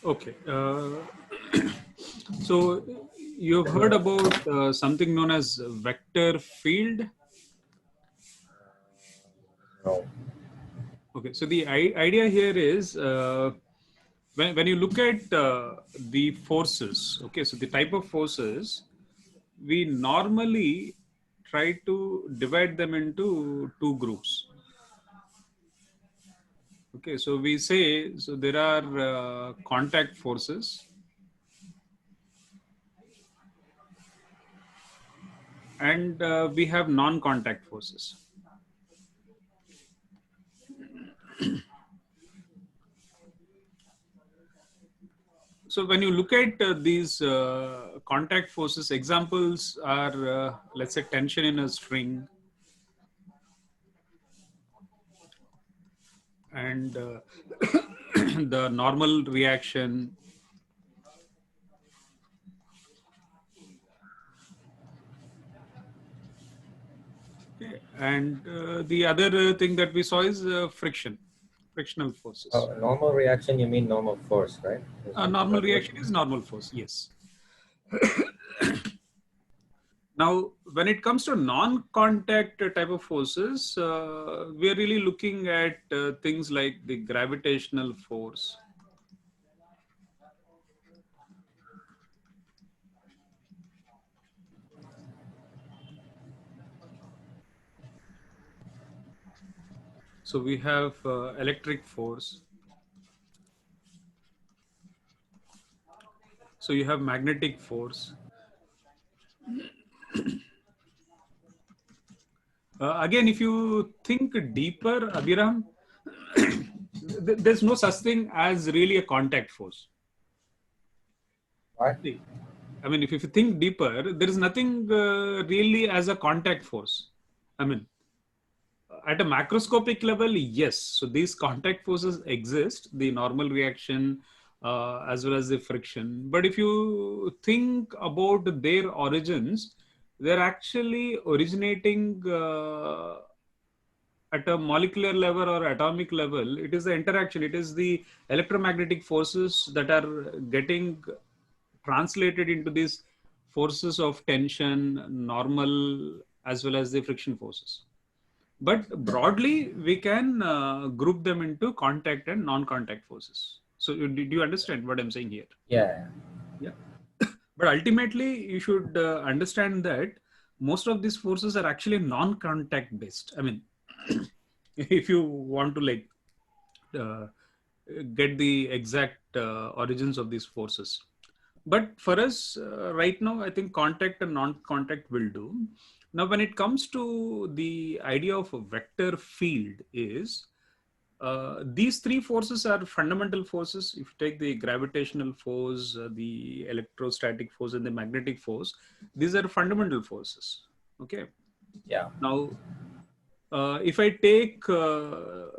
Okay. So you've heard about something known as vector field. No. Okay. So the idea here is when you look at the forces, okay, so the type of forces, we normally try to divide them into two groups. Okay. So we say, so there are contact forces and we have non-contact forces. So when you look at these contact forces, examples are, let's say, tension in a string and the normal reaction. Okay. And the other thing that we saw is frictional forces. Normal reaction, you mean normal force, right? Is Normal that what? reaction is normal force, yes. Now, when it comes to non-contact type of forces, we are really looking at things like the gravitational force. So we have electric force. So you have magnetic force. Again, if you think deeper, Abhiram, there's no such thing as really a contact force. Why? See, I mean, if you think deeper, there is nothing really as a contact force. I mean, at a macroscopic level, yes. So these contact forces exist, the normal reaction as well as the friction. But if you think about their origins, they're actually originating at a molecular level or atomic level. It is the interaction, it is the electromagnetic forces that are getting translated into these forces of tension, normal, as well as the friction forces. But broadly, we can group them into contact and non-contact forces. So, did you understand what I'm saying here? Yeah. Yeah. But ultimately, you should understand that most of these forces are actually non-contact based. I mean, if you want to like uh, get the exact origins of these forces. But for us right now, I think contact and non-contact will do. Now, when it comes to the idea of a vector field, is these three forces are fundamental forces. If you take the gravitational force, the electrostatic force, and the magnetic force, these are fundamental forces. Okay. Yeah. Now, if I take,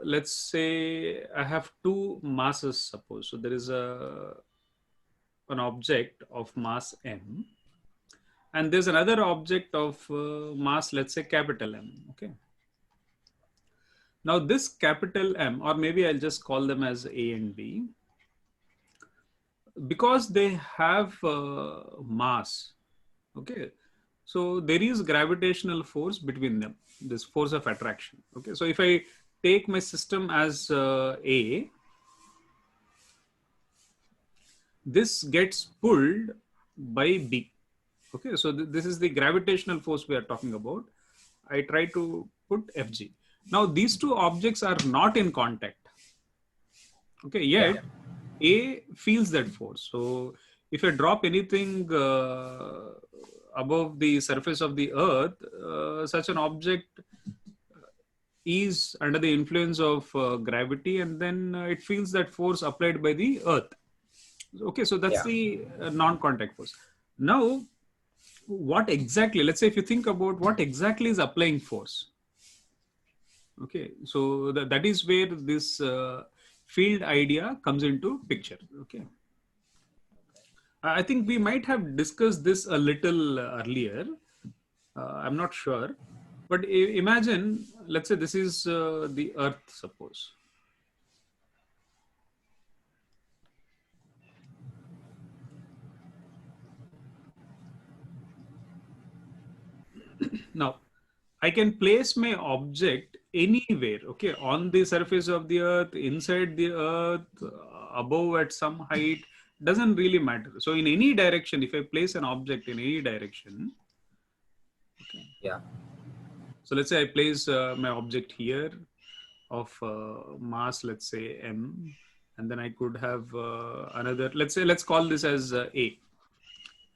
let's say, I have two masses. Suppose so, there is a an object of mass m, and there's another object of mass, let's say, capital M. Okay. Now, this capital M, or maybe I'll just call them as A and B, because they have mass. Okay. So there is gravitational force between them, this force of attraction. Okay. So if I take my system as A, this gets pulled by B. Okay. So this is the gravitational force we are talking about. I try to put Fg. Now these two objects are not in contact. Okay. Yeah. Yet A feels that force. So if I drop anything above the surface of the earth, such an object is under the influence of gravity, and then it feels that force applied by the earth. Okay, so that's Yeah. the non-contact force. Now, what exactly, let's say if you think about what exactly is applying force. Okay, so that is where this field idea comes into picture. Okay. I think we might have discussed this a little earlier. I'm not sure. But imagine, let's say this is the Earth, suppose. Now, I can place my object anywhere, okay, on the surface of the earth, inside the earth, above at some height, doesn't really matter. So in any direction, if I place an object in any direction, okay. Yeah. So let's say I place my object here of mass, let's say m, and then I could have another, let's call this as A,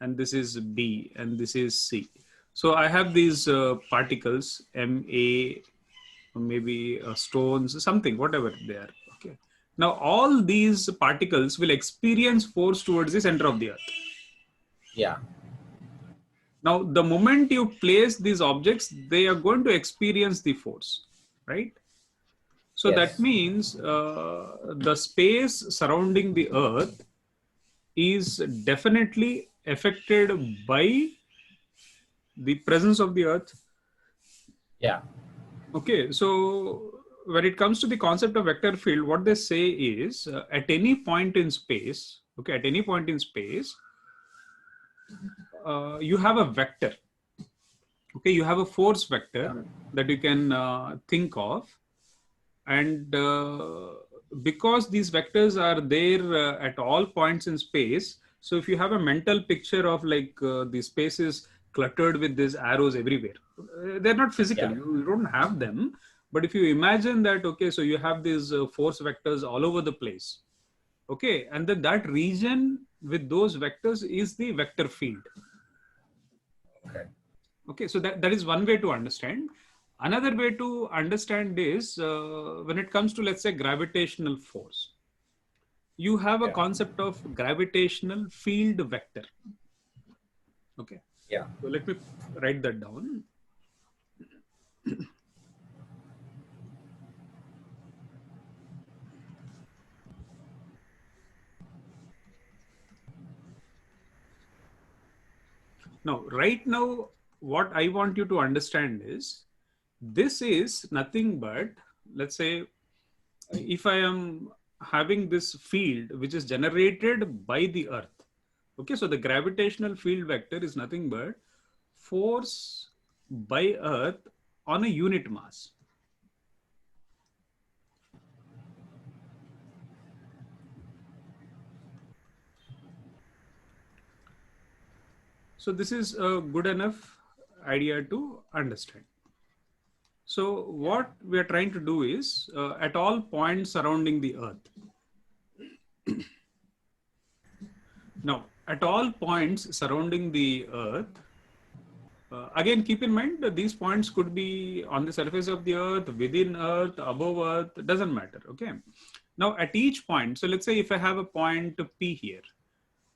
and this is B, and this is C. So I have these particles, Ma, maybe stones, something, whatever they are. Okay. Now all these particles will experience force towards the center of the earth. Yeah. Now, the moment you place these objects, they are going to experience the force, right? So Yes. that means the space surrounding the earth is definitely affected by the presence of the earth. Yeah. Okay, so when it comes to the concept of vector field, what they say is at any point in space, okay, at any point in space, you have a vector. Okay, you have a force vector that you can think of, and because these vectors are there at all points in space, so if you have a mental picture of like the space is cluttered with these arrows everywhere, they're not physical, Yeah. you don't have them, but if you imagine that, okay, so you have these force vectors all over the place, okay, and then that region with those vectors is the vector field. Okay. Okay, so that is one way to understand. Another way to understand is when it comes to, let's say, gravitational force, you have a Yeah. concept of gravitational field vector. Okay. Yeah. So let me write that down. Now, right now, what I want you to understand is this is nothing but, let's say, if I am having this field which is generated by the earth. Okay, so the gravitational field vector is nothing but force by earth on a unit mass. So this is a good enough idea to understand. So what we are trying to do is at all points surrounding the earth. Now, at all points surrounding the earth, again, keep in mind that these points could be on the surface of the earth, within earth, above earth, doesn't matter. Okay. Now, at each point, so let's say if I have a point P here,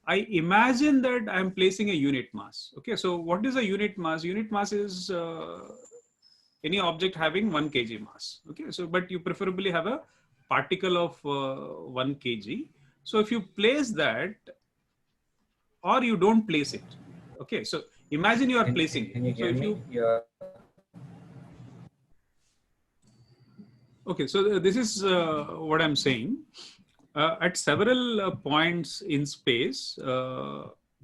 I imagine that I'm placing a unit mass. Okay. So what is a unit mass? Unit mass is any object having 1 kg mass. Okay. So, but you preferably have a particle of 1 kg. So if you place that, or you don't place it. Okay. So imagine you are placing it. Can you So hear if me? you Okay, so this is what I'm saying. At several points in space,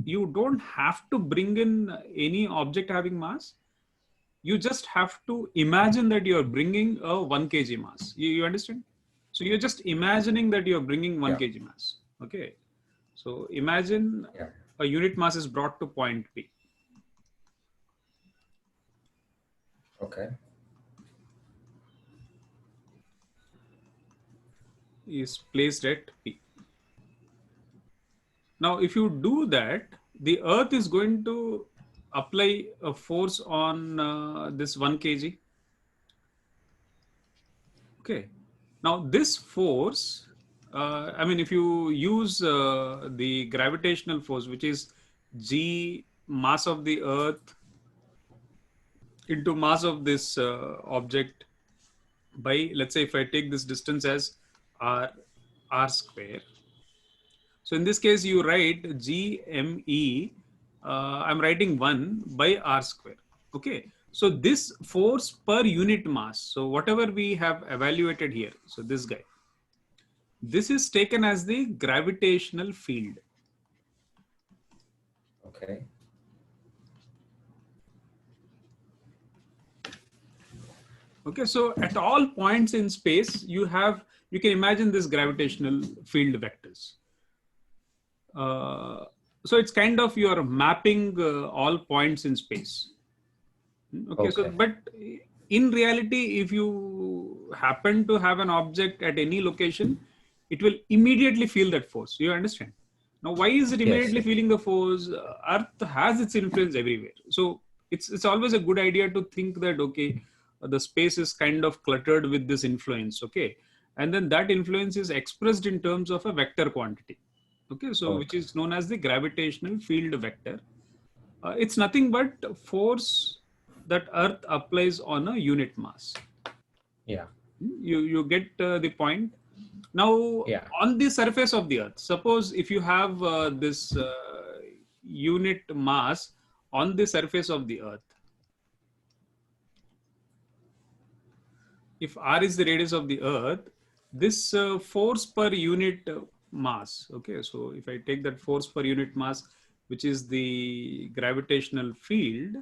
you don't have to bring in any object having mass. You just have to imagine that you're bringing a 1 kg mass. You understand? So you're just imagining that you're bringing 1 Yeah. kg mass. Okay. So imagine Yeah. a unit mass is brought to point P. Okay. Is placed at P. Now, if you do that, the earth is going to apply a force on this 1 kg. Okay. Now, this force, I mean, if you use the gravitational force, which is G mass of the earth into mass of this object by, let's say, if I take this distance as r square. So in this case, you write GME, I'm writing 1 by r square. Okay. So this force per unit mass, so whatever we have evaluated here, so this guy, this is taken as the gravitational field. Okay. Okay, so at all points in space, you can imagine this gravitational field vectors. So it's kind of you're mapping all points in space. Okay, so Okay. but in reality, if you happen to have an object at any location, it will immediately feel that force. You understand? Now, why is it Yes. immediately feeling the force? Earth has its influence everywhere. So it's always a good idea to think that, okay, the space is kind of cluttered with this influence. Okay, and then that influence is expressed in terms of a vector quantity. Okay, so which Okay. is known as the gravitational field vector. It's nothing but force that Earth applies on a unit mass. Yeah. You get the point. Now, Yeah. on the surface of the Earth, suppose if you have this unit mass on the surface of the Earth, if r is the radius of the Earth, this force per unit mass. Okay, so if I take that force per unit mass, which is the gravitational field.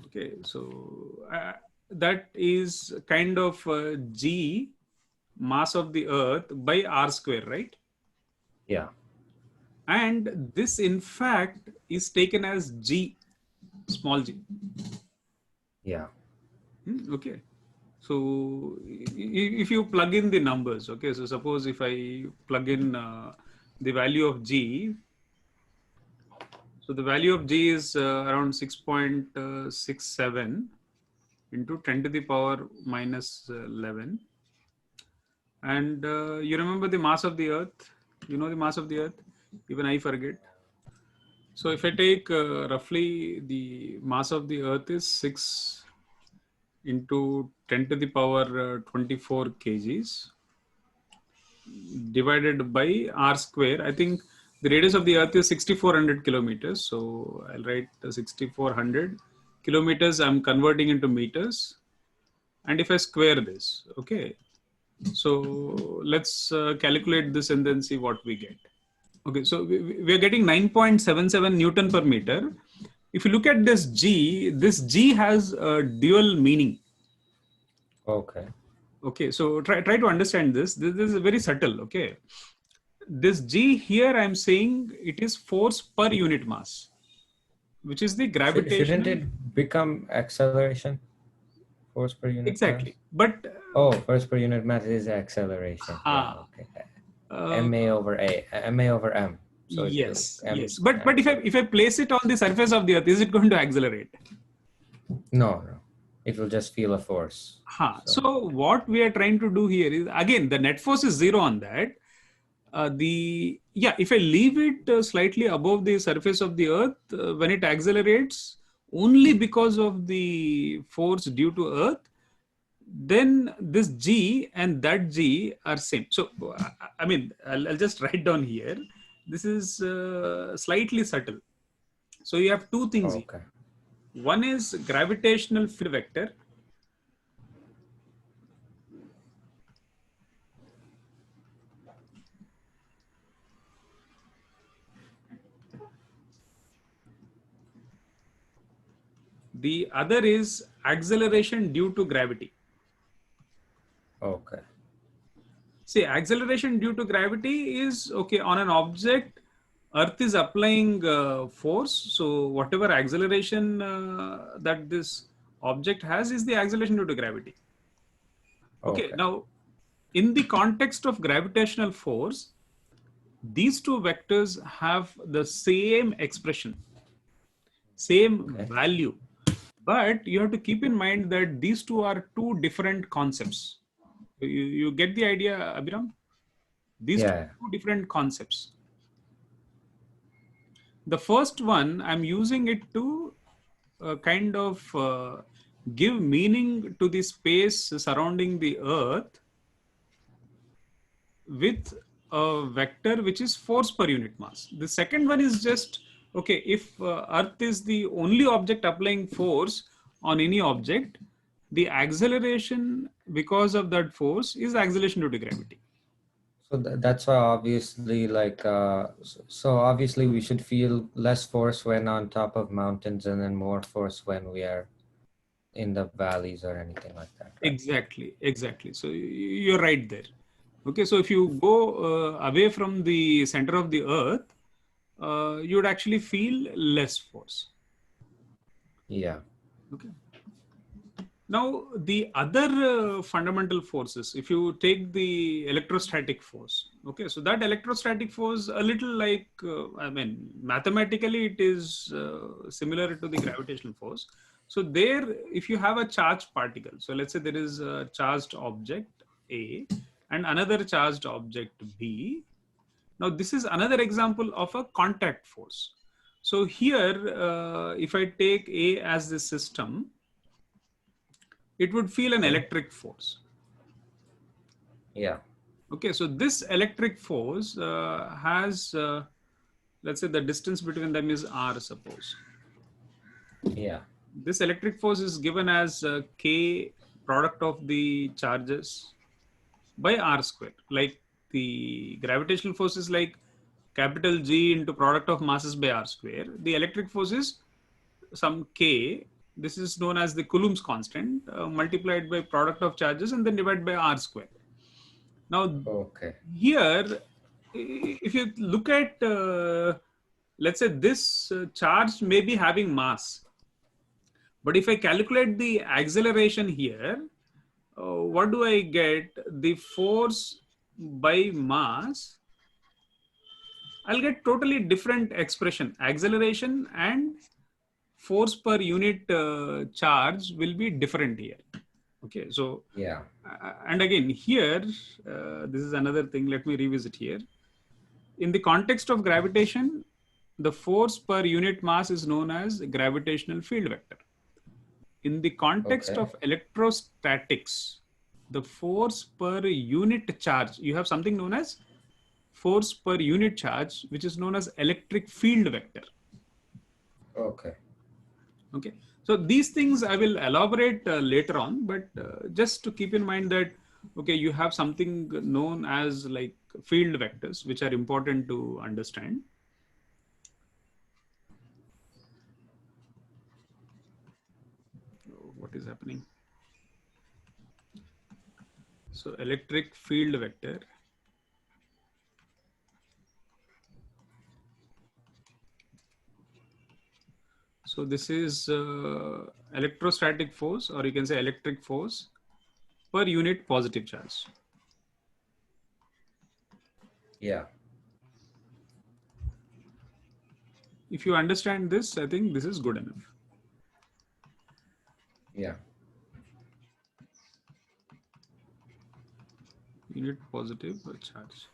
Okay, so that is kind of g mass of the Earth by r square, right? Yeah. And this, in fact, is taken as g, small g. Yeah. Okay. So if you plug in the numbers, okay, so suppose if I plug in the value of g, so the value of g is around 6.67 into 10 to the power minus 11. And you remember the mass of the Earth? You know the mass of the Earth? Even I forget. So if I take roughly the mass of the Earth is 6 into 10 to the power 24 kgs divided by r square. I think the radius of the Earth is 6,400 kilometers. So I'll write 6,400 kilometers. I'm converting into meters. And if I square this, okay. So let's calculate this and then see what we get. Okay, so we are getting 9.77 Newton per meter. If you look at this G has a dual meaning. Okay. Okay, so try to understand this. This is very subtle. Okay, this G here I'm saying it is force per unit mass, which is the Shouldn't gravitational. it become acceleration? Force per unit mass? Exactly, but Oh, force per unit mass is acceleration. Yeah. Okay. uh, Ma over m. So it will yes, m. yes. But if I place it on the surface of the Earth, is it going to accelerate? No. It will just feel a force. So what we are trying to do here is, again, the net force is zero on that. If I leave it slightly above the surface of the Earth, when it accelerates only because of the force due to Earth, then this G and that G are same. So I mean, I'll just write down here. This is slightly subtle. So you have two things here. Okay. One is gravitational field vector. The other is acceleration due to gravity. Okay. See, acceleration due to gravity is, okay, on an object, Earth is applying force. So whatever acceleration that this object has is the acceleration due to gravity. Okay, Okay. now in the context of gravitational force, these two vectors have the same expression, same value. But you have to keep in mind that these two are two different concepts. You get the idea, Abhiram? These two different concepts. The first one, I'm using it to kind of give meaning to the space surrounding the Earth with a vector which is force per unit mass. The second one is just, okay, if Earth is the only object applying force on any object, the acceleration because of that force is acceleration due to gravity. That's why obviously so obviously we should feel less force when on top of mountains and then more force when we are in the valleys or anything like that, right? Exactly. So you're right there. Okay, so if you go away from the center of the earth, you would actually feel less force. Yeah. Okay. Now, the other fundamental forces, if you take the electrostatic force, okay, so that electrostatic force, a little like, I mean, mathematically, it is similar to the gravitational force. So, there, if you have a charged particle, so let's say there is a charged object A and another charged object B. Now, this is another example of a contact force. So, here, if I take A as the system, it would feel an electric force. Yeah. Okay, so this electric force has, let's say the distance between them is r, suppose. Yeah. This electric force is given as k product of the charges by r square. Like the gravitational force is like capital G into product of masses by r square. The electric force is some k. This is known as the Coulomb's constant multiplied by product of charges and then divided by r square. Now, Okay. here, if you look at, let's say this charge may be having mass, but if I calculate the acceleration here, what do I get? The force by mass, I'll get totally different expression. Acceleration and force per unit charge will be different here. Okay, so Yeah. and again here, this is another thing. Let me revisit here. In the context of gravitation, the force per unit mass is known as gravitational field vector. In the context Okay. of electrostatics, the force per unit charge, you have something known as force per unit charge, which is known as electric field vector. Okay. Okay, so these things I will elaborate later on, but just to keep in mind that, okay, you have something known as like field vectors, which are important to understand. What is happening? So electric field vector. So this is electrostatic force, or you can say electric force per unit positive charge. Yeah. If you understand this, I think this is good enough. Yeah. Unit positive charge.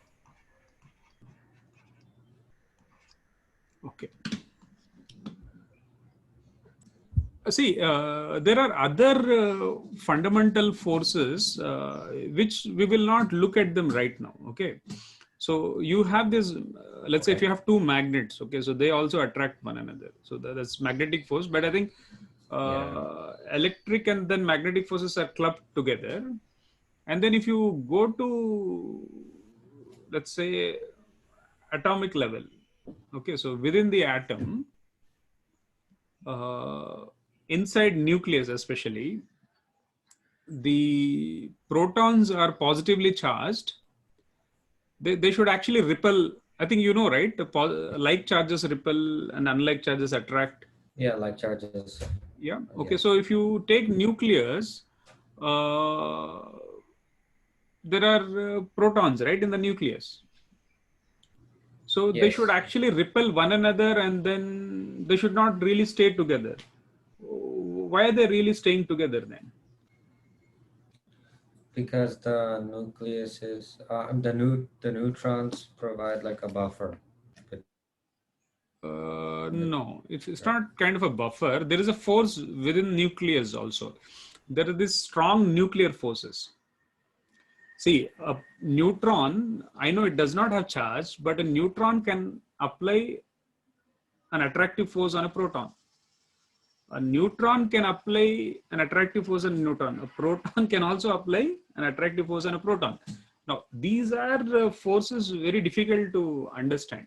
Okay. See, there are other fundamental forces which we will not look at them right now. Okay, so you have this. Let's say if you have two magnets. Okay, so they also attract one another. So that's magnetic force. But I think electric and then magnetic forces are clubbed together. And then if you go to, let's say, atomic level. Okay, so within the atom. Inside nucleus especially, the protons are positively charged. They should actually repel. I think you know, right? Like charges repel and unlike charges attract. Yeah, like charges. Yeah. Okay. So if you take nucleus, there are protons, right, in the nucleus. So they should Yes. actually repel one another and then they should not really stay together. Why are they really staying together then? Because the nucleus is the neutrons provide like a buffer. No, it's not kind of a buffer. There is a force within nucleus also. There are these strong nuclear forces. See, a neutron, I know it does not have charge, but a neutron can apply an attractive force on a proton. A neutron can apply an attractive force on a neutron. A proton can also apply an attractive force on a proton. Now, these are forces very difficult to understand.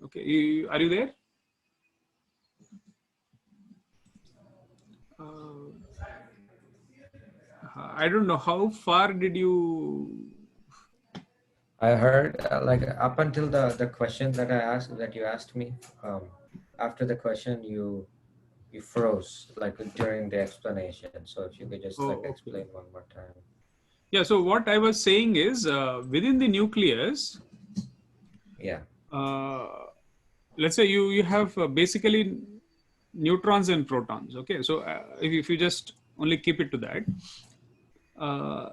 Okay, are you there? I don't know how far did you. I heard like up until the question that you asked me. After the question, you froze like during the explanation. So if you could just like Oh, okay. explain one more time. Yeah. So what I was saying is, within the nucleus, Yeah. uh, let's say you have basically neutrons and protons. Okay, so if you just only keep it to that, uh,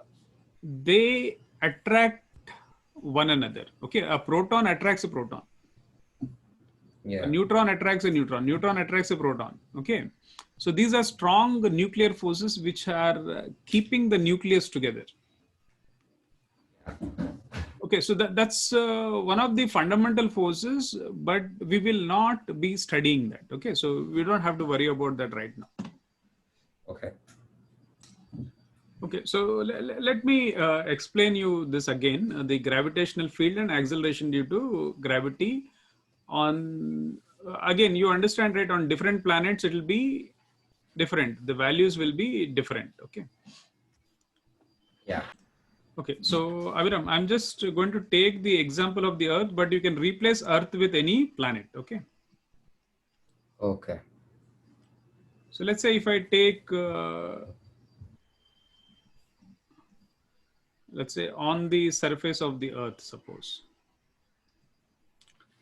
they attract one another. Okay, a proton attracts a proton, a Yeah. neutron attracts a neutron, neutron attracts a proton. Okay, so these are strong nuclear forces which are keeping the nucleus together. Okay, so that's one of the fundamental forces, but we will not be studying that. Okay, so we don't have to worry about that right now. Okay. Okay, so let me explain you this again. The gravitational field and acceleration due to gravity on, again, you understand, right? On different planets, it will be different. The values will be different. Okay. Yeah. Okay, so Aviram, I'm just going to take the example of the Earth, but you can replace Earth with any planet. Okay. Okay. So let's say if I take, let's say on the surface of the Earth, suppose.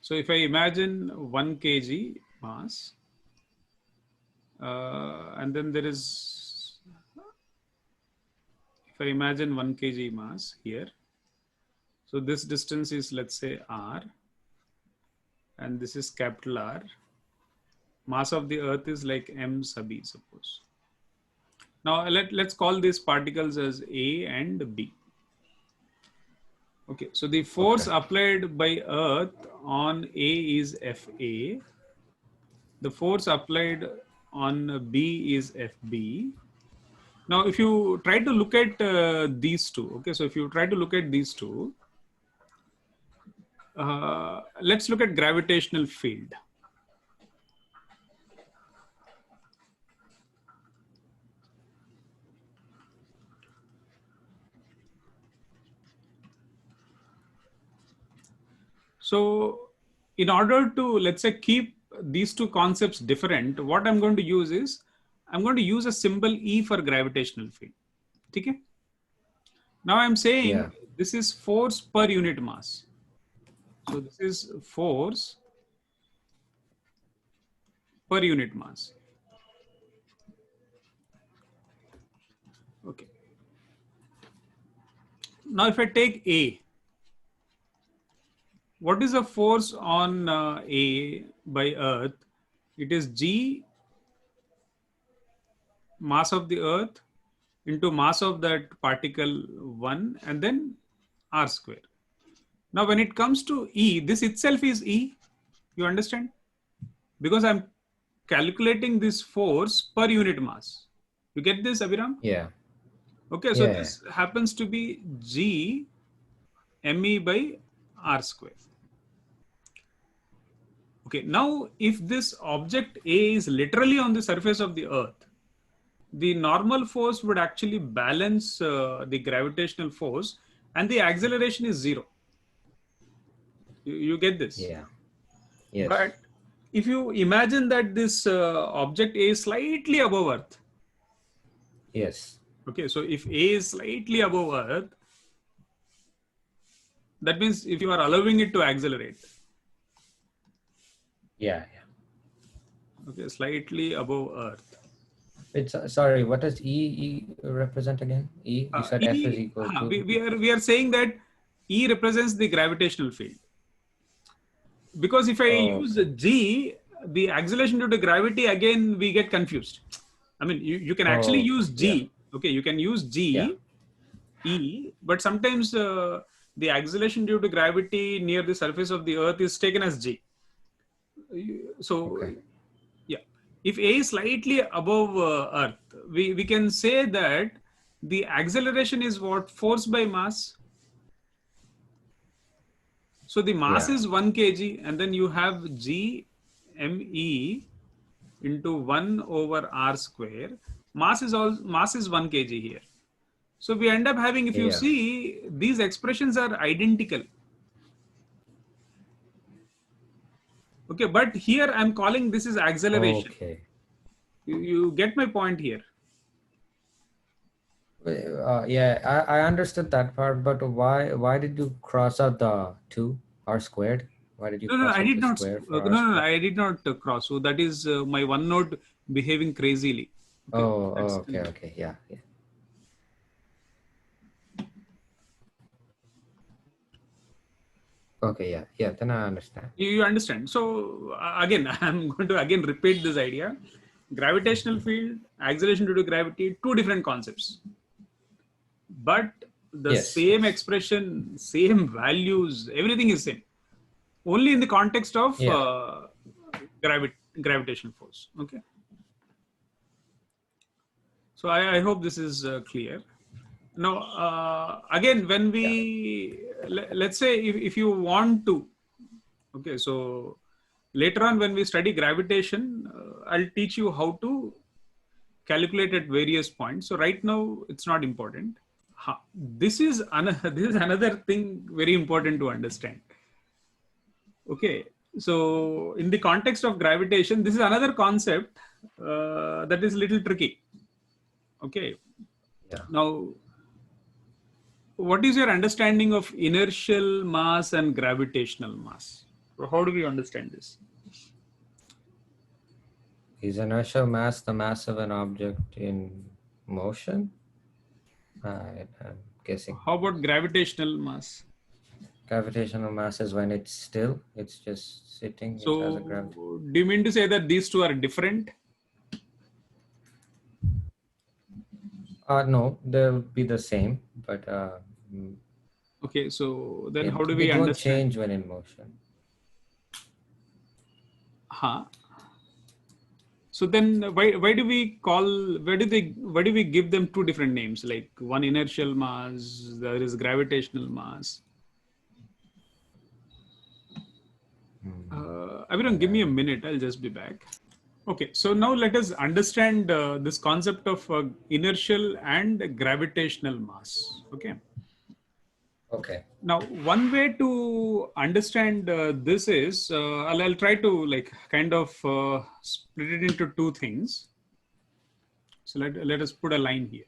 So if I imagine 1 kg mass, and then there is, if I imagine 1 kg mass here, so this distance is, let's say, r, and this is capital R. Mass of the Earth is like m sub e, suppose. Now let's call these particles as A and B. Okay, so the force applied by Earth on A is Fa. The force applied on B is Fb. Now, if you try to look at these two, okay, so if you try to look at these two, let's look at gravitational field. So in order to, let's say, keep these two concepts different, what I'm going to use is, I'm going to use a symbol E for gravitational field. Okay? Now I'm saying this is force per unit mass. So this is force per unit mass. Okay. Now if I take A, what is the force on A by Earth? It is G, mass of the Earth, into mass of that particle 1, and then r square. Now when it comes to E, this itself is E. You understand? Because I'm calculating this force per unit mass. You get this, Abhiram? Yeah. Okay, so this happens to be G me by r square. Okay, now if this object A is literally on the surface of the Earth, the normal force would actually balance the gravitational force, and the acceleration is 0. You get this? Yeah. Yes. But if you imagine that this object A is slightly above Earth. Yes. Okay, so if A is slightly above Earth, that means if you are allowing it to accelerate. Yeah. Okay, slightly above Earth. It's sorry. What does E represent again? E. You said F is equal to. We are saying that E represents the gravitational field. Because if I use G, the acceleration due to gravity, again we get confused. I mean, you can actually use G. Yeah. Okay, you can use G, E, but sometimes the acceleration due to gravity near the surface of the Earth is taken as G. So, yeah, if A is slightly above Earth, we can say that the acceleration is what? Force by mass. So the mass Yeah. is 1 kg, and then you have g me into 1 over r square. Mass is 1 kg here. So we end up having, if you Yeah. see, these expressions are identical. Okay, but here I'm calling this is acceleration. Okay. You get my point here. Yeah, I understood that part, but why did you cross out the 2 r squared? Why did you No, cross I out did the not. square No, for r no, squared? I did not cross. So that is my OneNote behaving crazily. Okay, Oh, that's okay, okay, yeah, yeah. Okay, yeah, yeah. Then I understand. you understand. So again, I'm going to again repeat this idea. Gravitational field, acceleration due to gravity, two different concepts, but the Yes, same yes, expression, same values, everything is same. Only in the context of yeah, gravitational force. Okay. So I hope this is clear. Now, again, when yeah. let's say if you want to, okay, so later on when we study gravitation, I'll teach you how to calculate at various points. So right now, it's not important. This is this is another thing very important to understand. Okay, so in the context of gravitation, this is another concept that is little tricky. Okay, Yeah. now what is your understanding of inertial mass and gravitational mass? So how do we understand this? Is inertial mass the mass of an object in motion? I'm guessing. How about gravitational mass? Gravitational mass is when it's still, it's just sitting, it has a gravity. So do you mean to say that these two are different? No, they'll be the same, but mm, Okay, so then how it do we it won't understand? change when in motion. Huh? So then why do we give them two different names? Like one inertial mass, there is gravitational mass. Everyone, give me a minute. I'll just be back. Okay, so now let us understand this concept of inertial and gravitational mass. Okay. Okay. Now, one way to understand this is I'll try to like kind of split it into two things. So let us put a line here.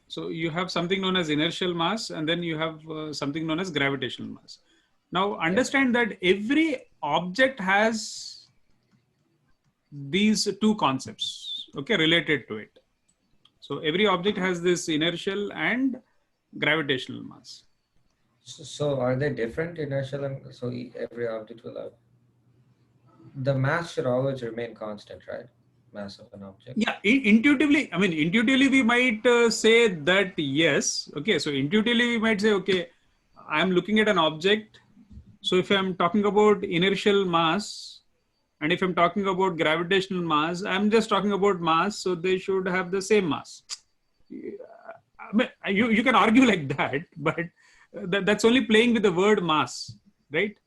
So you have something known as inertial mass, and then you have something known as gravitational mass. Now, Yeah. understand that every object has these two concepts, okay, related to it. So every object has this inertial and gravitational mass. So are they different inertial and so every object will have the mass should always remain constant, right? Mass of an object. Yeah, intuitively, I mean, intuitively we might say that yes. Okay, so intuitively we might say, okay, I'm looking at an object. So if I'm talking about inertial mass, and if I'm talking about gravitational mass, I'm just talking about mass, so they should have the same mass. I mean, you can argue like that, but that's only playing with the word mass, right?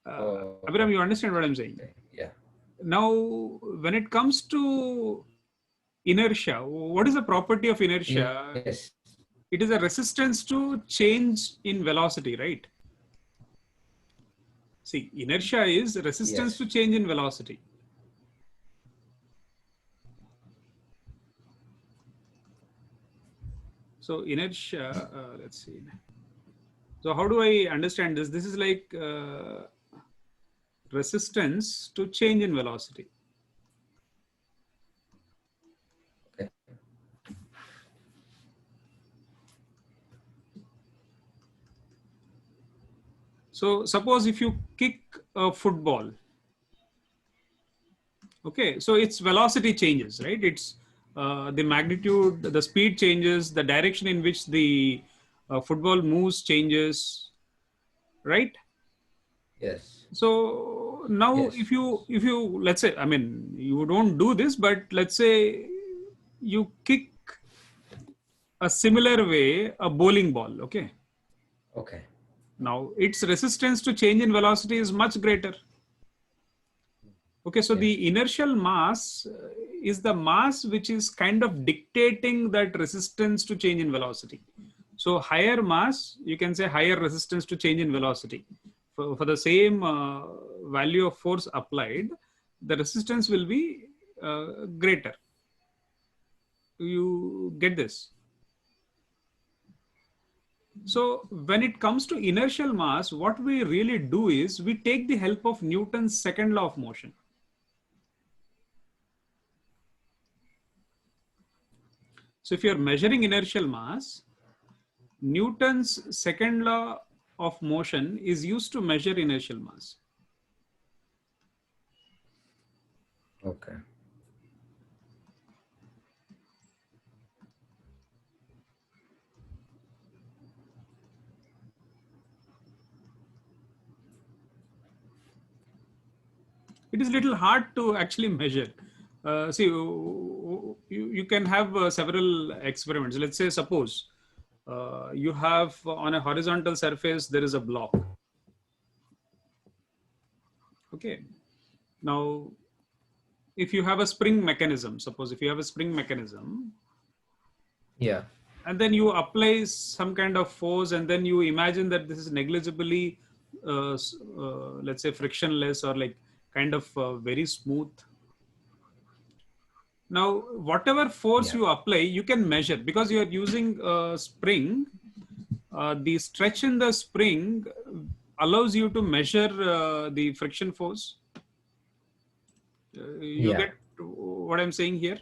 Abhiram, you understand what I'm saying? Okay. Yeah. Now, when it comes to inertia, what is the property of inertia? Yes. It is a resistance to change in velocity, right? See, inertia is resistance Yes. to change in velocity. So inertia, let's see. So how do I understand this? This is like resistance to change in velocity. Okay. So suppose if you kick a football, okay, so its velocity changes, right? It's the magnitude, the speed changes, the direction in which the football moves changes, right? Yes. So now Yes. if you let's say, I mean, you don't do this, but let's say you kick a similar way a bowling ball, okay? Okay. Now its resistance to change in velocity is much greater. Okay, so Yes. the inertial mass is the mass which is kind of dictating that resistance to change in velocity. So higher mass, you can say higher resistance to change in velocity. For the same value of force applied, the resistance will be greater. You get this? So when it comes to inertial mass, what we really do is we take the help of Newton's second law of motion. So if you're measuring inertial mass, Newton's second law of motion is used to measure inertial mass. Okay. It is a little hard to actually measure. See, you can have several experiments. Let's say, suppose you have on a horizontal surface, there is a block. Okay. Now, if you have a spring mechanism, suppose if you have a spring mechanism, Yeah. and then you apply some kind of force, and then you imagine that this is negligibly, let's say, frictionless or like kind of very smooth. Now, whatever force Yeah. you apply, you can measure because you are using a spring. The stretch in the spring allows you to measure the friction force. You Yeah. get what I'm saying here?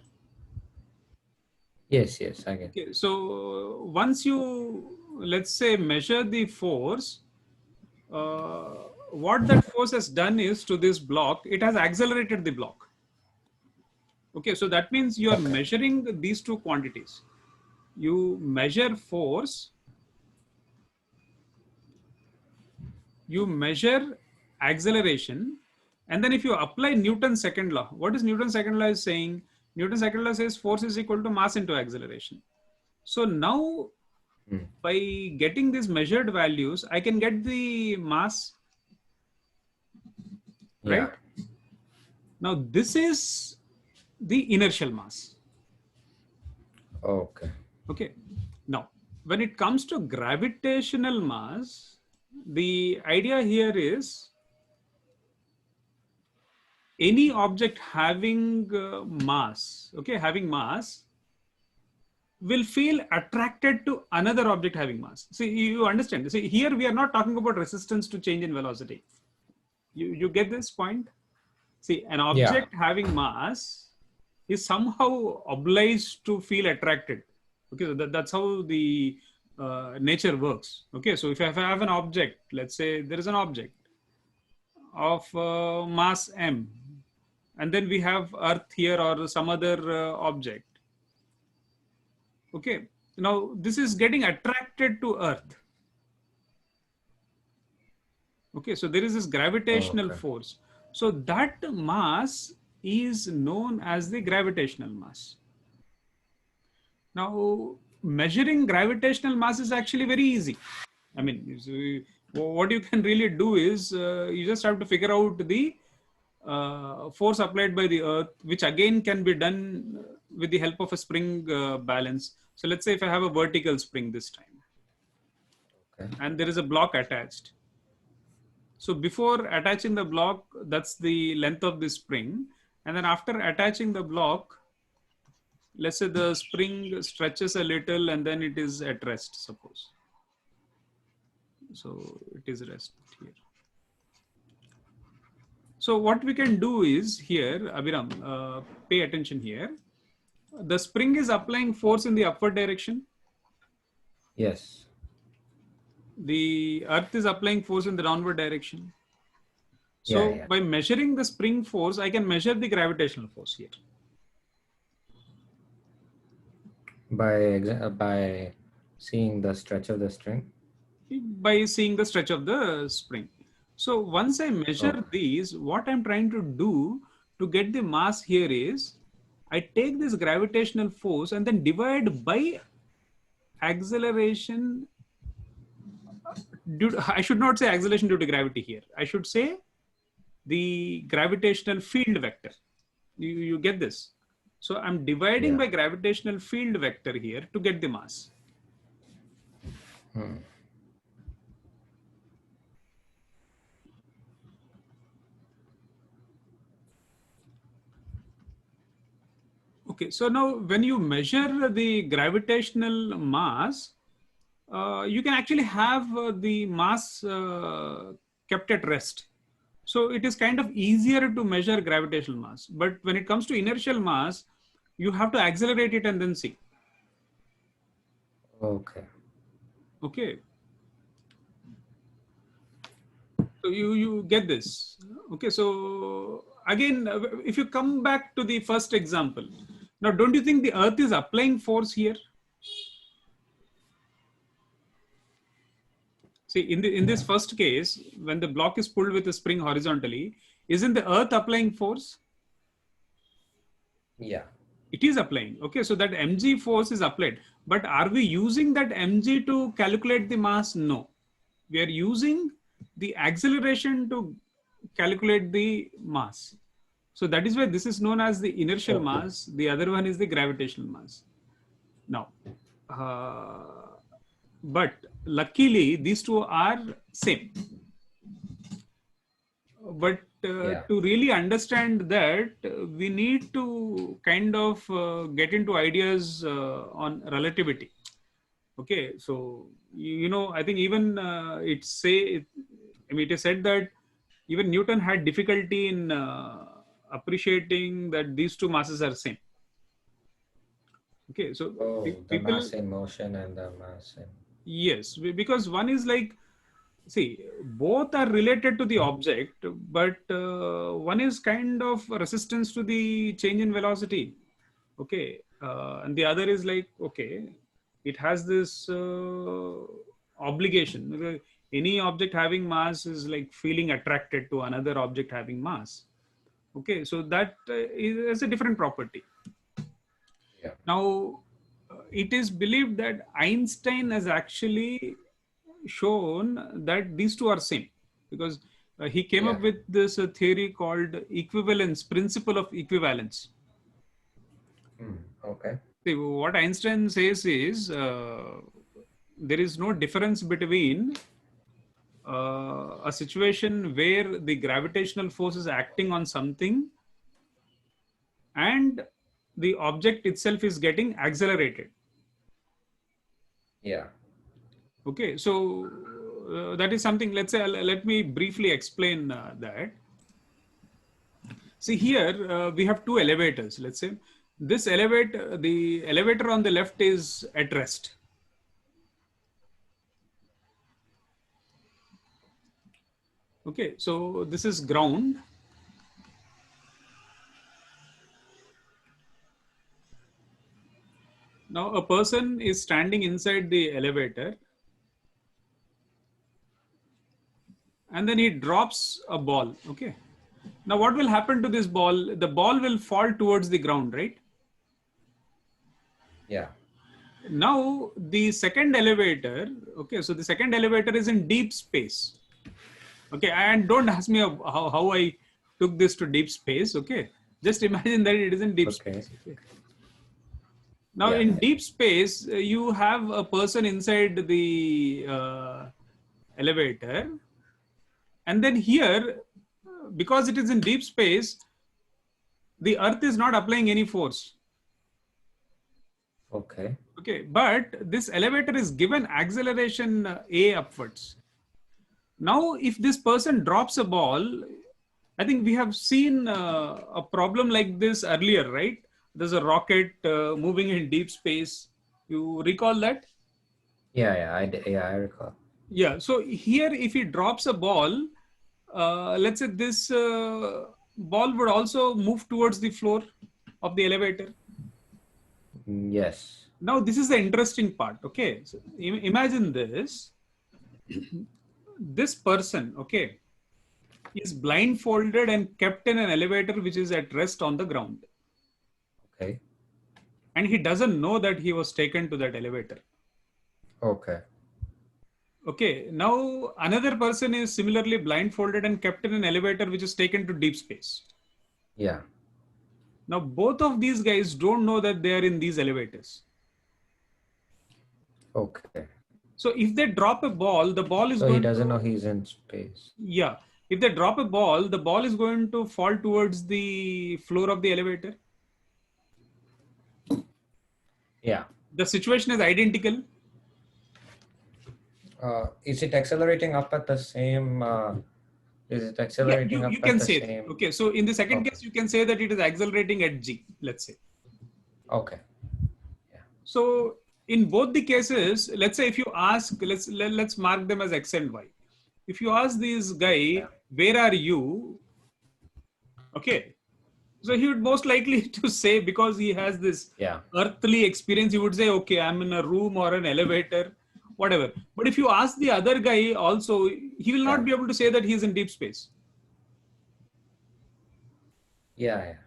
Yes. Yes. I get. Okay, so once you, let's say, measure the force, uh, what that force has done is to this block, it has accelerated the block. Okay, so that means you are Okay. measuring these two quantities. You measure force, you measure acceleration, and then if you apply Newton's second law, what is Newton's second law is saying? Newton's second law says force is equal to mass into acceleration. So now Mm. by getting these measured values, I can get the mass, Yeah. right? Now this is the inertial mass. Okay. Okay. Now, when it comes to gravitational mass, the idea here is any object having mass, okay, having mass will feel attracted to another object having mass. See, you understand. See, here we are not talking about resistance to change in velocity. You get this point? See, an Yeah. object having mass is somehow obliged to feel attracted. Okay, so that's how the nature works. Okay, so if I have an object, let's say there is an object of mass m, and then we have Earth here or some other object. Okay, now this is getting attracted to Earth. Okay, so there is this gravitational Okay. force. So that mass is known as the gravitational mass. Now, measuring gravitational mass is actually very easy. I mean, what you can really do is you just have to figure out the force applied by the Earth, which again can be done with the help of a spring balance. So let's say if I have a vertical spring this time, Okay. and there is a block attached. So before attaching the block, that's the length of the spring. And then after attaching the block, let's say the spring stretches a little and then it is at rest, suppose. So it is rest here. So what we can do is here, Abhiram, pay attention here. The spring is applying force in the upward direction. Yes. The earth is applying force in the downward direction. Yeah. So Yeah. by measuring the spring force, I can measure the gravitational force here. By seeing the stretch of the string. By seeing the stretch of the spring. So once I measure Oh, these, what I'm trying to do to get the mass here is I take this gravitational force and then divide by acceleration I should not say acceleration due to gravity here. I should say the gravitational field vector. You get this? So I'm dividing yeah. by gravitational field vector here to get the mass. Hmm. Okay, so now when you measure the gravitational mass, you can actually have the mass kept at rest. So it is kind of easier to measure gravitational mass. But when it comes to inertial mass, you have to accelerate it and then see. Okay. Okay. So you get this. Okay. So again, if you come back to the first example, now don't you think the Earth is applying force here? See, in this first case, when the block is pulled with a spring horizontally, isn't the Earth applying force? Yeah. It is applying. Okay, so that mg force is applied. But are we using that mg to calculate the mass? No. We are using the acceleration to calculate the mass. So that is why this is known as the inertial Okay. mass. The other one is the gravitational mass. Now, uh, but luckily these two are same. But Yeah. to really understand that, we need to kind of get into ideas on relativity. Okay, so I think even I mean, it is said that even Newton had difficulty in appreciating that these two masses are same. Okay, so Oh, the people, mass in motion and the mass in. yes, because one is like, see, both are related to the object, but one is kind of resistance to the change in velocity. Okay, and the other is like, okay, it has this obligation. Any object having mass is like feeling attracted to another object having mass. Okay, so that is a different property. Yeah. Now, it is believed that Einstein has actually shown that these two are same, because he came up Yeah. with this theory called equivalence, principle of equivalence. Hmm. Okay. See, what Einstein says is there is no difference between a situation where the gravitational force is acting on something and the object itself is getting accelerated. Yeah. Okay, so that is something. Let's say, let me briefly explain that. See, here we have two elevators. Let's say this elevator, the elevator on the left is at rest. Okay, so this is ground. Now a person is standing inside the elevator and then he drops a ball. Okay. Now what will happen to this ball? The ball will fall towards the ground, right? Yeah. Now the second elevator, okay, so the second elevator is in deep space. Okay, and don't ask me how I took this to deep space. Okay, just imagine that it is in deep Okay. space. Okay. Now Yeah. in deep space, you have a person inside the elevator, and then here, because it is in deep space, the Earth is not applying any force. Okay. Okay, but this elevator is given acceleration a upwards. Now, if this person drops a ball, I think we have seen a problem like this earlier, right? There's a rocket moving in deep space. You recall that? Yeah. Yeah. Yeah. I recall. Yeah. So here, if he drops a ball, let's say this ball would also move towards the floor of the elevator. Mm, yes. Now this is the interesting part. Okay, so imagine this. This person, okay, is blindfolded and kept in an elevator which is at rest on the ground. Okay. And he doesn't know that he was taken to that elevator. Okay. Okay, now another person is similarly blindfolded and kept in an elevator which is taken to deep space. Yeah. Now both of these guys don't know that they are in these elevators. Okay. So if they drop a ball, the ball is So going he doesn't to, know he's in space. yeah. If they drop a ball, the ball is going to fall towards the floor of the elevator. Yeah. The situation is identical. Is it accelerating up at the same? Is it accelerating you up can at the say that. same? Okay, so in the second Okay. case, you can say that it is accelerating at g, let's say. Okay. So in both the cases, let's say if you ask, let's mark them as x and y. If you ask this guy, Yeah. where are you? Okay, so he would most likely to say, because he has this Yeah. earthly experience, he would say, okay, I'm in a room or an elevator, whatever. But if you ask the other guy also, he will not Yeah. be able to say that he's in deep space. Yeah. Yeah.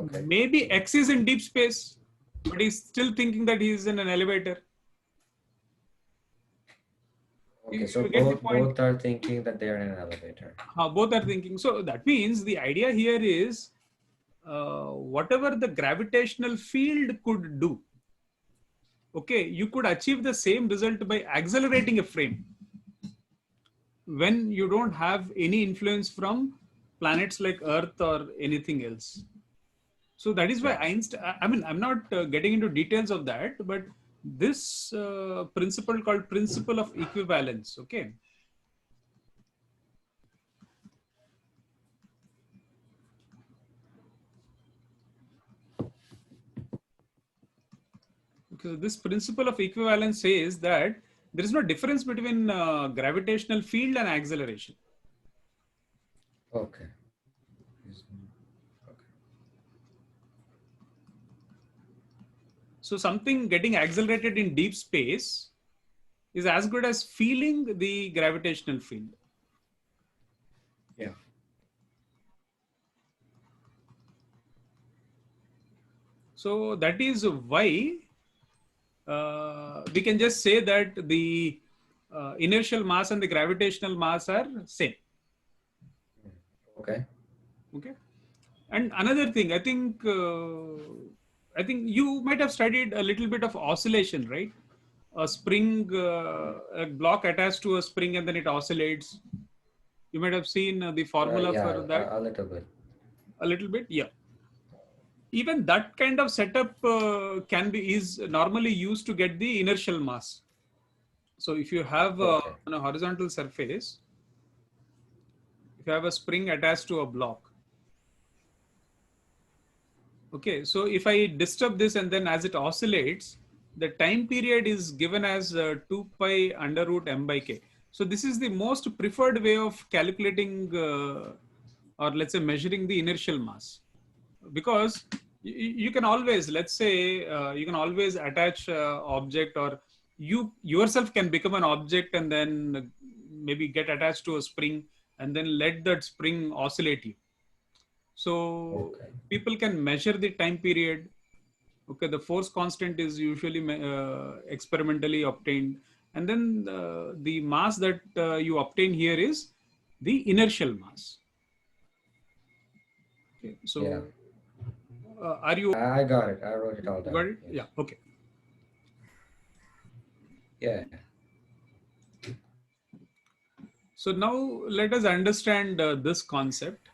Okay. Maybe X is in deep space, but he's still thinking that he's in an elevator. Okay. You So get the point? both are thinking that they're in an elevator. Both are thinking. So that means the idea here is whatever the gravitational field could do, okay, you could achieve the same result by accelerating a frame when you don't have any influence from planets like Earth or anything else. So that is why Yeah. Einstein, I mean, I'm not getting into details of that, but this principle called principle of equivalence, okay, because this principle of equivalence says that there is no difference between gravitational field and acceleration. Okay. So something getting accelerated in deep space is as good as feeling the gravitational field. Yeah. So that is why we can just say that the inertial mass and the gravitational mass are same. Okay. Okay. And another thing, I think you might have studied a little bit of oscillation, right? A spring, a block attached to a spring, and then it oscillates. You might have seen the formula Yeah. for that A little bit. a little bit. Yeah. Even that kind of setup is normally used to get the inertial mass. So if you have Okay. on a horizontal surface, if you have a spring attached to a block, okay, so if I disturb this and then as it oscillates, the time period is given as 2 pi under root m by k. So this is the most preferred way of calculating or let's say measuring the inertial mass, because you can always, let's say you can always attach object, or you yourself can become an object and then maybe get attached to a spring and then let that spring oscillate you. So Okay. people can measure the time period. Okay, the force constant is usually experimentally obtained, and then the mass that you obtain here is the inertial mass. Okay, so Yeah. are you I got it. I wrote it all down. got it? Yes. Yeah. Okay. Yeah. So now let us understand this concept.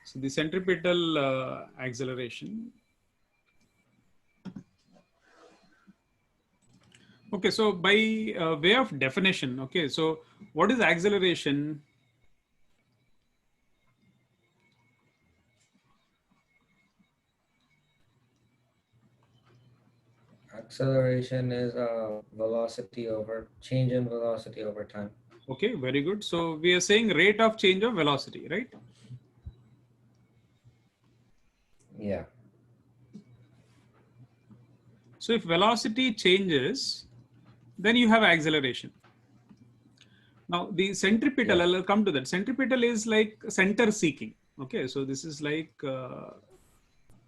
So the centripetal acceleration. Okay, so by way of definition, okay, so what is acceleration? Acceleration is change in velocity over time. Okay, very good. So we are saying rate of change of velocity, right? Yeah. So if velocity changes, then you have acceleration. Now the centripetal, Yeah. I'll come to that. Centripetal is like center seeking. Okay, so this is like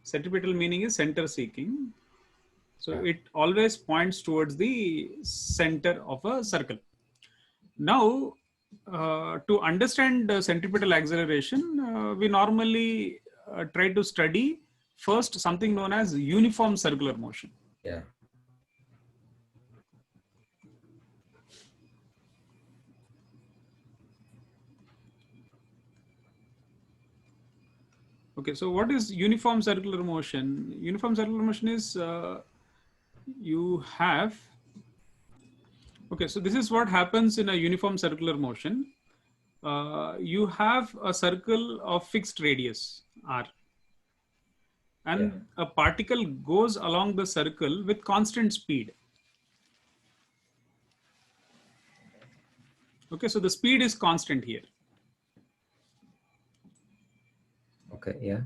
centripetal meaning is center seeking. So Yeah. it always points towards the center of a circle. Now, to understand centripetal acceleration, we normally try to study first something known as uniform circular motion. Yeah. Okay, so what is uniform circular motion? Uniform circular motion is you have, okay, so this is what happens in a uniform circular motion. You have a circle of fixed radius, r, Yeah. and a particle goes along the circle with constant speed. Okay, so the speed is constant here. Okay. Yeah.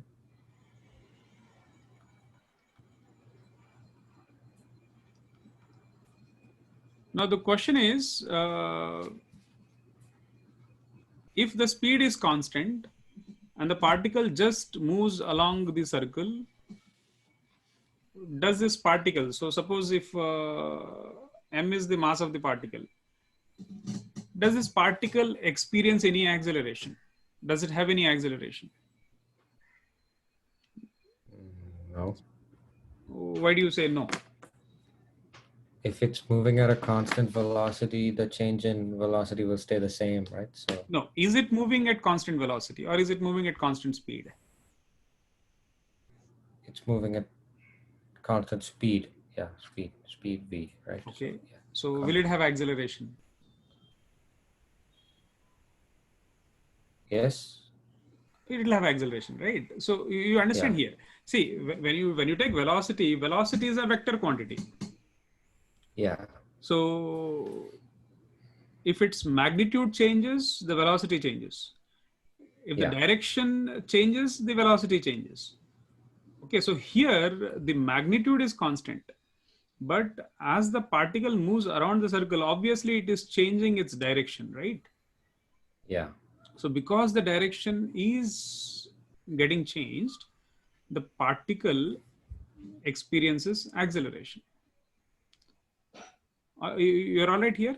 Now the question is, if the speed is constant and the particle just moves along the circle, does this particle, so suppose if m is the mass of the particle, does this particle experience any acceleration? Does it have any acceleration? No. Why do you say no? If it's moving at a constant velocity, the change in velocity will stay the same, right? So No. Is it moving at constant velocity or is it moving at constant speed? it's moving at constant speed. Yeah, speed v, right? Okay. So, yeah. So will it have acceleration? Yes. It will have acceleration, right? So you understand Yeah. here. See, when you take velocity, velocity is a vector quantity. Yeah. So if its magnitude changes, the velocity changes. If the Yeah. direction changes, the velocity changes. Okay, so here the magnitude is constant, but as the particle moves around the circle, obviously it is changing its direction, right? Yeah. So because the direction is getting changed, the particle experiences acceleration. You're all right here?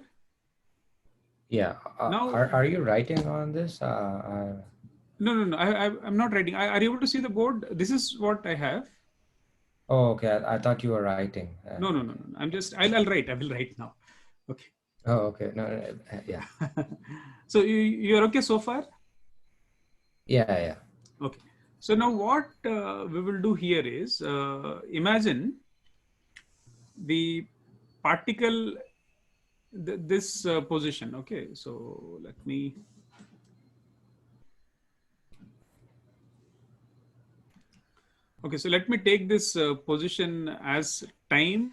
Yeah. Now, Are you writing on this? no. I'm not writing. Are you able to see the board? This is what I have. Oh, okay. I thought you were writing. No. I'm just, I'll write. I will write now. Okay. Oh, okay. No, yeah. So you're okay so far? Yeah. Yeah. Okay. So now what we will do here is imagine the particle, this position. Okay. So let me. Okay. So let me take this position as time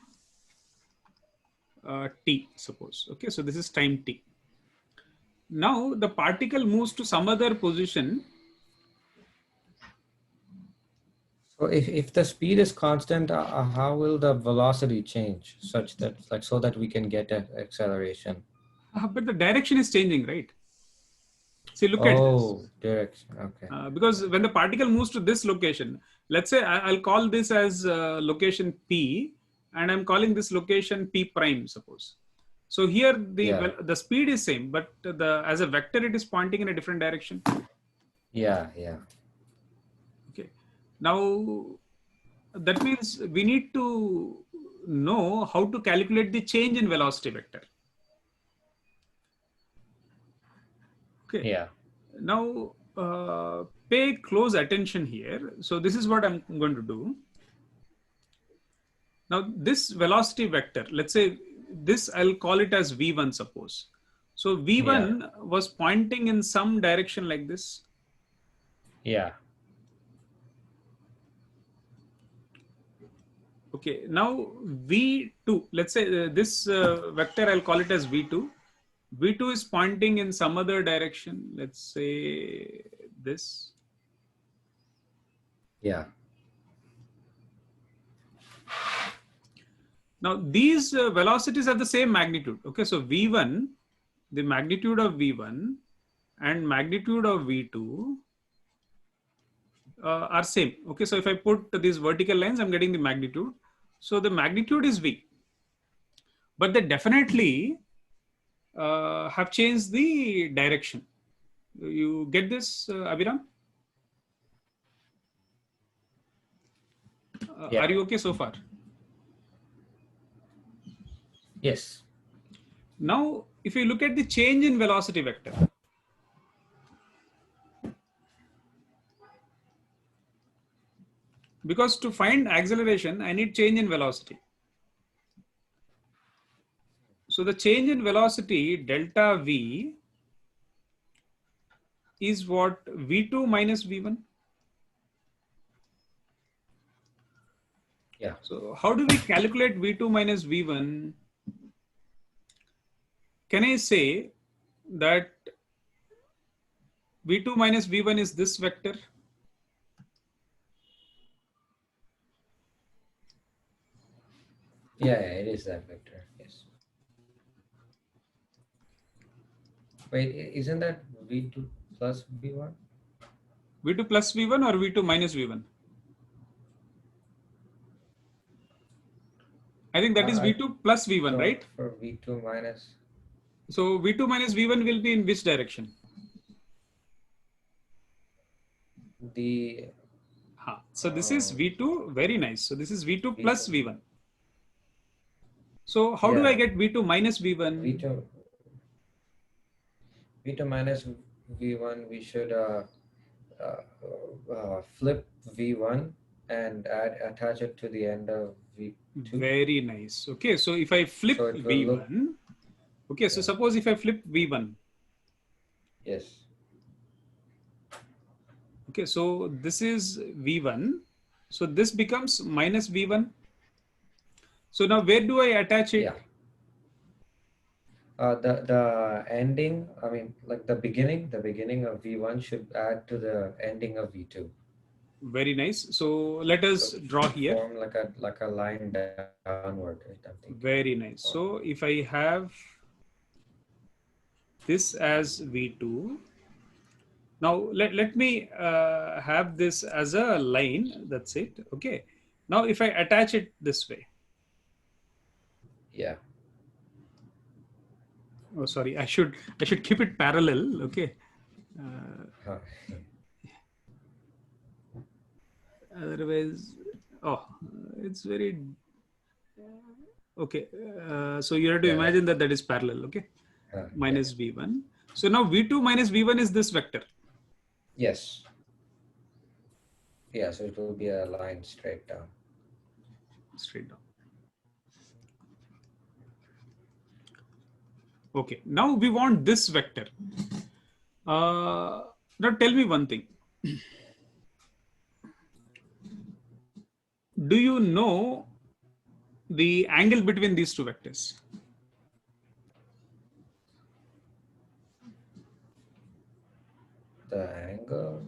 t, suppose. Okay. So this is time t. Now the particle moves to some other position. So if the speed is constant, how will the velocity change such that so that we can get an acceleration? But the direction is changing, right? See, look at this. Oh, direction. Okay. Because when the particle moves to this location, let's say I'll call this as location P, and I'm calling this location P prime, suppose. So here the speed is same, but as a vector it is pointing in a different direction. Yeah. Okay. Now that means we need to know how to calculate the change in velocity vector. Okay. Yeah. Now pay close attention here. So this is what I'm going to do. Now this velocity vector, let's say this, I'll call it as V1, suppose. So V1 was pointing in some direction like this. Yeah. Okay, now V2, let's say this vector, I'll call it as V2. V2 is pointing in some other direction, let's say this. Yeah. Now these velocities have the same magnitude. Okay, so V1, the magnitude of V1 and magnitude of V2 are same. Okay, so if I put these vertical lines, I'm getting the magnitude. So the magnitude is V, but they definitely have changed the direction. You get this, Abhiram? Yeah. Are you okay so far? Yes. Now, if you look at the change in velocity vector, because to find acceleration, I need change in velocity. So the change in velocity delta V is what? V2 minus V1. Yeah. So how do we calculate V2 minus V1? Can I say that V2 minus V1 is this vector? Yeah, it is that vector. Yes. Wait, isn't that V2 plus V1? V2 plus V1 or V2 minus V1? I think that is I V2 plus V1, thought right? for V2 minus So V2 minus V1 will be in which direction? the So this is V2, very nice. So this is V2 plus V2. V1. So how do I Yeah. get V2 minus V1? V2 minus V1, we should flip V1 and attach it to the end of V2. Very nice. Okay, so if I flip So it will look, V1, okay, so suppose if I flip V1, yes. okay, so this is V1. So this becomes minus V1. So now where do I attach it? Yeah. The ending, I mean, like the beginning of V1 should add to the ending of V2. Very nice. So let us So draw here. form like a line downward, right? I'm thinking. Very nice. So if I have this as V2, now let me have this as a line. That's it. Okay. Now if I attach it this way. Yeah. Oh, sorry. I should keep it parallel. Okay. Huh. Otherwise, it's very okay. So you have to imagine that is parallel. Okay. Minus V1. So now V2 minus V1 is this vector. Yes. Yeah, so it will be a line straight down. Straight down. Okay, now we want this vector. Now tell me one thing. Do you know the angle between these two vectors? The angle,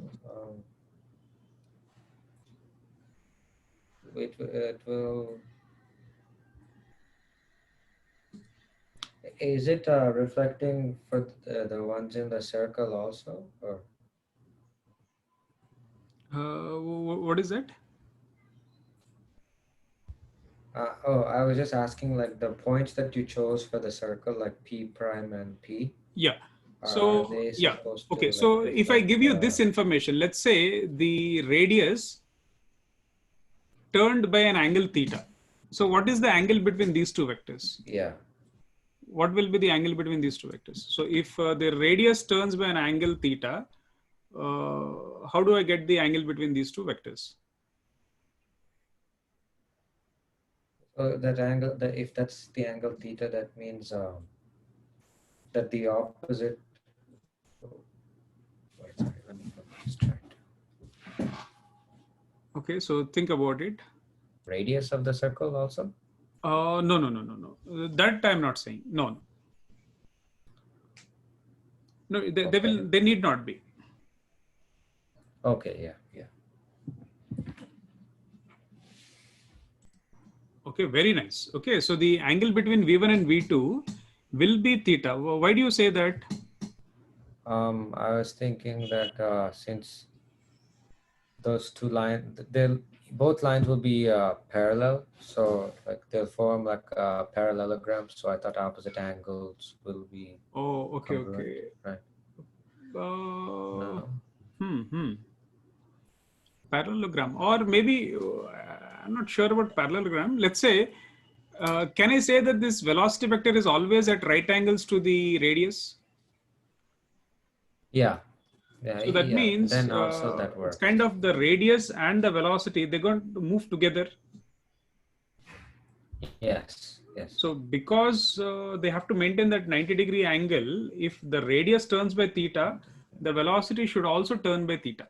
it will. Is it reflecting for the ones in the circle also, or? What is that? I was just asking, like the points that you chose for the circle, like P prime and P. Yeah. Are they supposed okay. to, So like, if I give you reflect, this information, let's say the radius turned by an angle theta. So what is the angle between these two vectors? Yeah. What will be the angle between these two vectors? So if the radius turns by an angle theta, how do I get the angle between these two vectors? So that angle, if that's the angle theta, that means that the opposite. Wait, sorry, let me put this chart. Okay, so think about it. Radius of the circle also? No. That I'm not saying. No. They need not be. Okay, yeah. Okay, very nice. Okay, so the angle between V1 and V2 will be theta. Why do you say that? I was thinking that since those two lines, they'll both lines will be parallel, so like they'll form like a parallelogram. So I thought opposite angles will be Oh, okay, congruent, okay. right? Uh, No. hmm. Parallelogram, or maybe I'm not sure about parallelogram. Let's say, can I say that this velocity vector is always at right angles to the radius? Yeah. Yeah. So that Yeah. means Then also that it's kind works. of the radius and the velocity, they're going to move together. Yes. Yes. So because they have to maintain that 90-degree angle, if the radius turns by theta, the velocity should also turn by theta.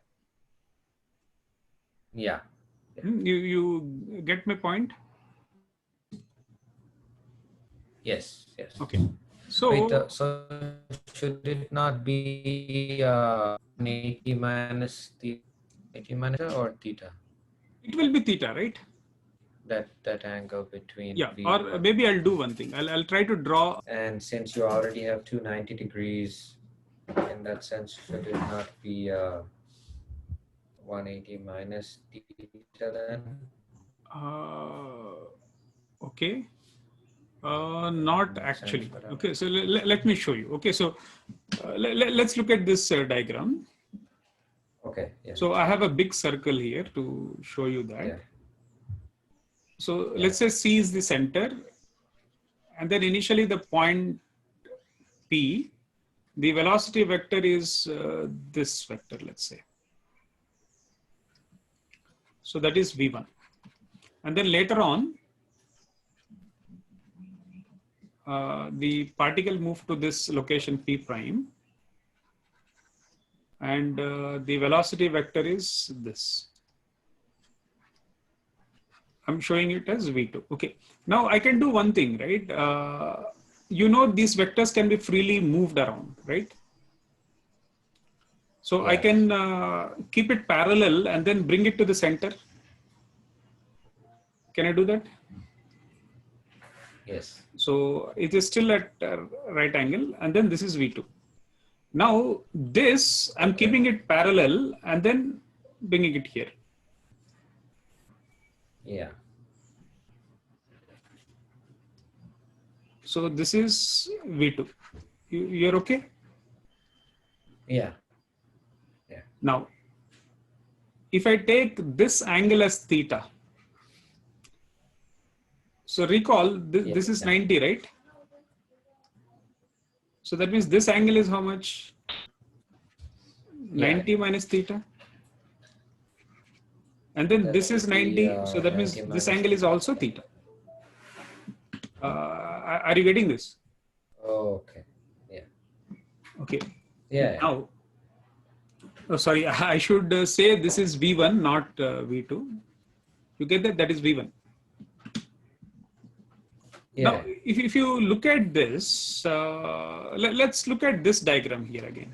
Yeah. You get my point? Yes. Yes. Okay. Wait. So So should it not be 180 minus the 80 minus or theta? it will be theta, right? That angle between Yeah. Or V1. maybe I'll do one thing. I'll try to draw. And since you already have 290 degrees, in that sense, should it not be 180 minus theta then? Okay. Not Makes sense, actually. but Okay. So let me show you. Okay. So let's look at this diagram. okay. Yeah. So I have a big circle here to show you that. Yeah. So Yeah. let's say C is the center, and then initially the point P, the velocity vector is this vector, let's say. So that is V1. And then later on, the particle moved to this location P prime. And the velocity vector is this. I'm showing it as V2. Okay. Now I can do one thing, right? You know, these vectors can be freely moved around, right? So I Yes. can keep it parallel and then bring it to the center. Can I do that? Yes. So it is still at right angle, and then this is V2. Now this, I'm Okay. keeping it parallel and then bringing it here. Yeah. So this is V2. You're okay? Yeah. Now, if I take this angle as theta, so recall this is 90, right? So that means this angle is how much? 90 minus theta. And then this is 90. So that means this angle is also theta. Are you getting this? Oh, okay. Yeah. Okay. Yeah. Now, oh, sorry, I should say this is V1, not V2. You get that? That is V1. Yeah. Now, if you look at this, let's look at this diagram here again.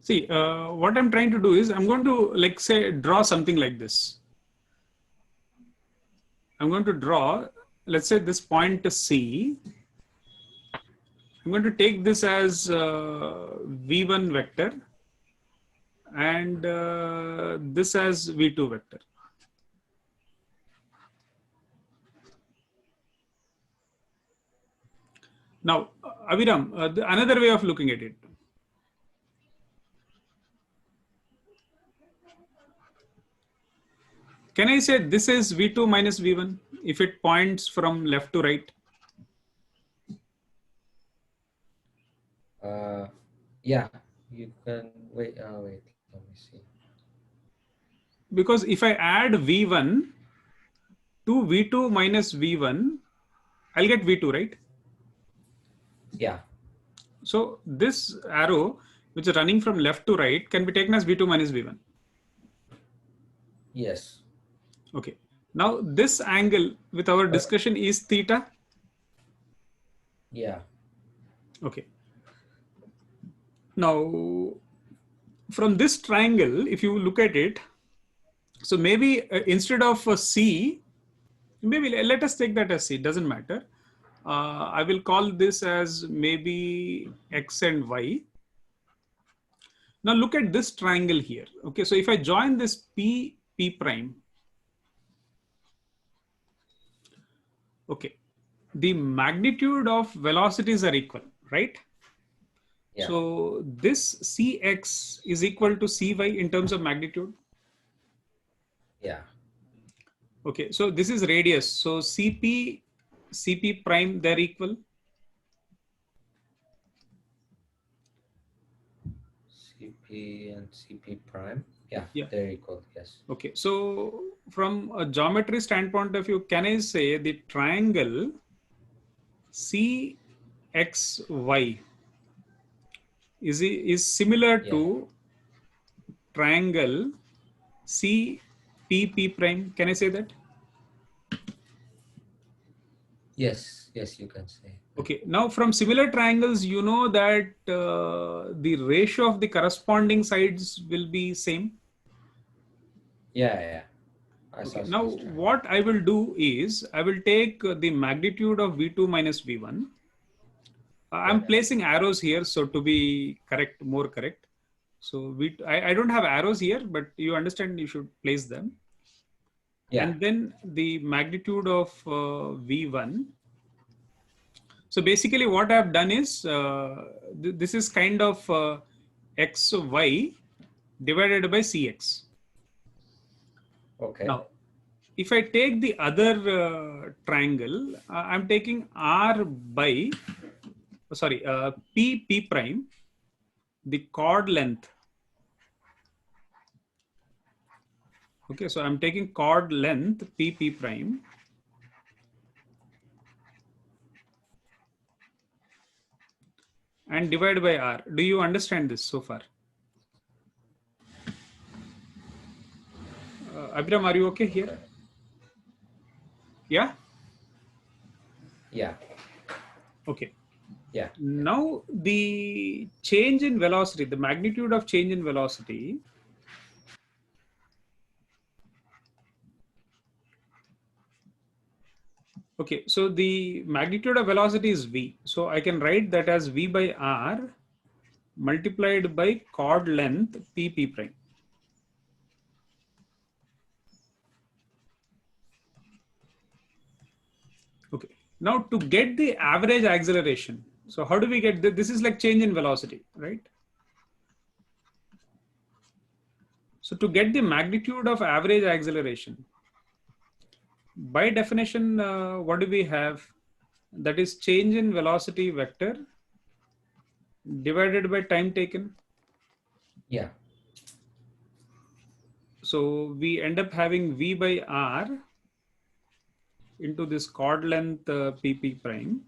See, what I'm trying to do is I'm going to, like, say, draw something like this. I'm going to draw, let's say, this point C. I'm going to take this as V1 vector and this as V2 vector. Now, Aviram, another way of looking at it. Can I say this is V2 minus V1 if it points from left to right? Yeah, you can wait. Wait, let me see. Because if I add V1 to V2 minus V1, I'll get V2, right? Yeah. So this arrow, which is running from left to right, can be taken as V2 minus V1. Yes. Okay. Now this angle with our discussion is theta. Yeah. Okay. Now from this triangle, if you look at it, so maybe instead of C, maybe let us take that as C, doesn't matter. I will call this as maybe X and Y. Now look at this triangle here. Okay, so if I join this P prime, okay, the magnitude of velocities are equal, right? Yeah. So this Cx is equal to Cy in terms of magnitude. Yeah. Okay, so this is radius. So Cp prime, they're equal. CP and CP prime. Yeah, Yeah. they're equal. Yes. Okay, so from a geometry standpoint of view, can I say the triangle CXY is similar to triangle CPP prime? Can I say that? Yes, yes, you can say. Okay, now from similar triangles, you know that the ratio of the corresponding sides will be same. Yeah, yeah. I Okay, saw now this triangle. what I will do is I will take the magnitude of V2 minus V1. I'm placing arrows here, so to be correct, more correct. So I don't have arrows here, but you understand you should place them. Yeah. And then the magnitude of V1. So basically what I've done is, this is kind of XY divided by CX. Okay. Now, if I take the other triangle, I'm taking R by, sorry, P prime, the chord length. Okay, so I'm taking chord length P prime. And divide by R. Do you understand this so far? Abhiram, are you okay here? Yeah? Yeah. Okay. Yeah. Now the change in velocity, the magnitude of change in velocity. Okay, so the magnitude of velocity is V. So I can write that as V by R multiplied by chord length P prime. Okay. Now to get the average acceleration. So how do we get this? This is like change in velocity, right? So to get the magnitude of average acceleration, by definition, what do we have? That is change in velocity vector divided by time taken. Yeah. So we end up having V by R into this chord length P prime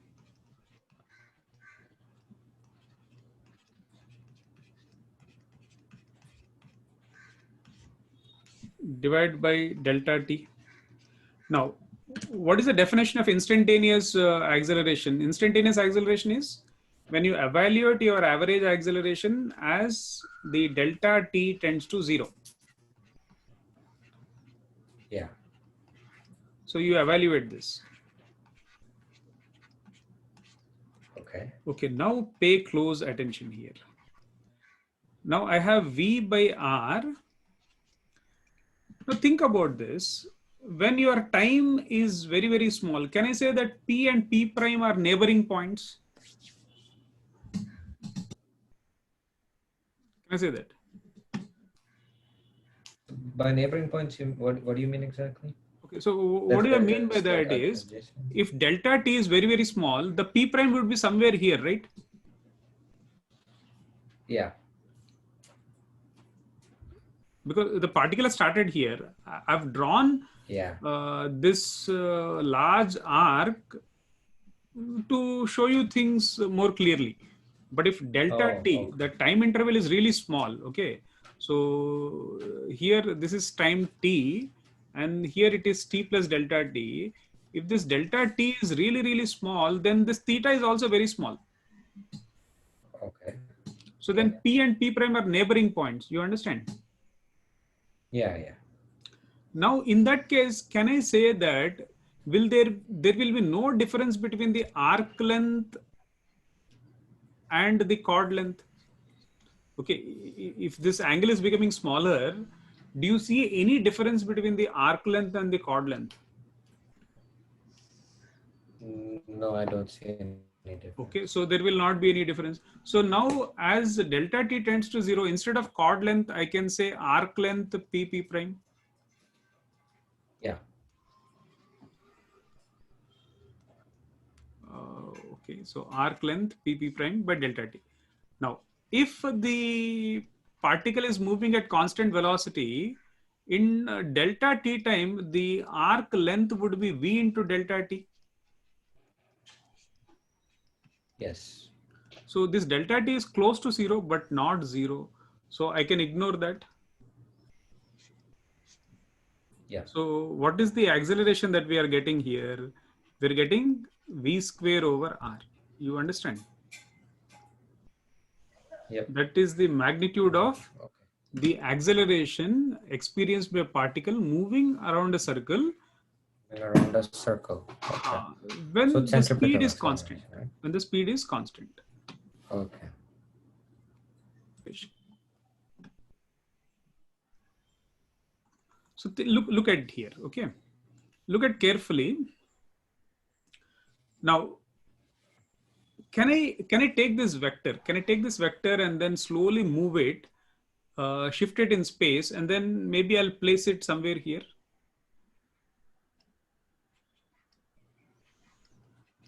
divided by delta T. Now, what is the definition of instantaneous acceleration? Instantaneous acceleration is when you evaluate your average acceleration as the delta T tends to 0. Yeah. So you evaluate this. Okay. Okay, now pay close attention here. Now I have V by R. Now think about this. When your time is very, very small, can I say that P and P prime are neighboring points? Can I say that? By neighboring points, what do you mean exactly? Okay, so what do I mean by that is, if delta T is very, very small, the P prime would be somewhere here, right? Yeah. Because the particle has started here. I've drawn this large arc to show you things more clearly. But if delta T, the time interval is really small, okay? So here, this is time T. and here it is t plus delta t. If this delta t is really, really small, then this theta is also very small. Okay. So then P and P prime are neighboring points. You understand? Yeah, yeah. Now, in that case, can I say that there will be no difference between the arc length and the chord length? Okay, if this angle is becoming smaller, do you see any difference between the arc length and the chord length? No, I don't see any difference. Okay, so there will not be any difference. So now as delta t tends to 0, instead of chord length, I can say arc length P prime. Yeah. Okay, so arc length P prime by delta t. Now, if the particle is moving at constant velocity, in delta t time, the arc length would be v into delta t. Yes. So this delta t is close to 0, but not 0. So I can ignore that. Yeah. So what is the acceleration that we are getting here? We're getting v square over r. You understand? Yep. That is the magnitude of the acceleration experienced by a particle moving around a circle Around a circle. Okay. when So the speed centripetal is constant. acceleration, right? When the speed is constant. Okay. So look at here. Okay, look at carefully. Now, can I take this vector? Can I take this vector and then slowly move it, shift it in space, and then maybe I'll place it somewhere here.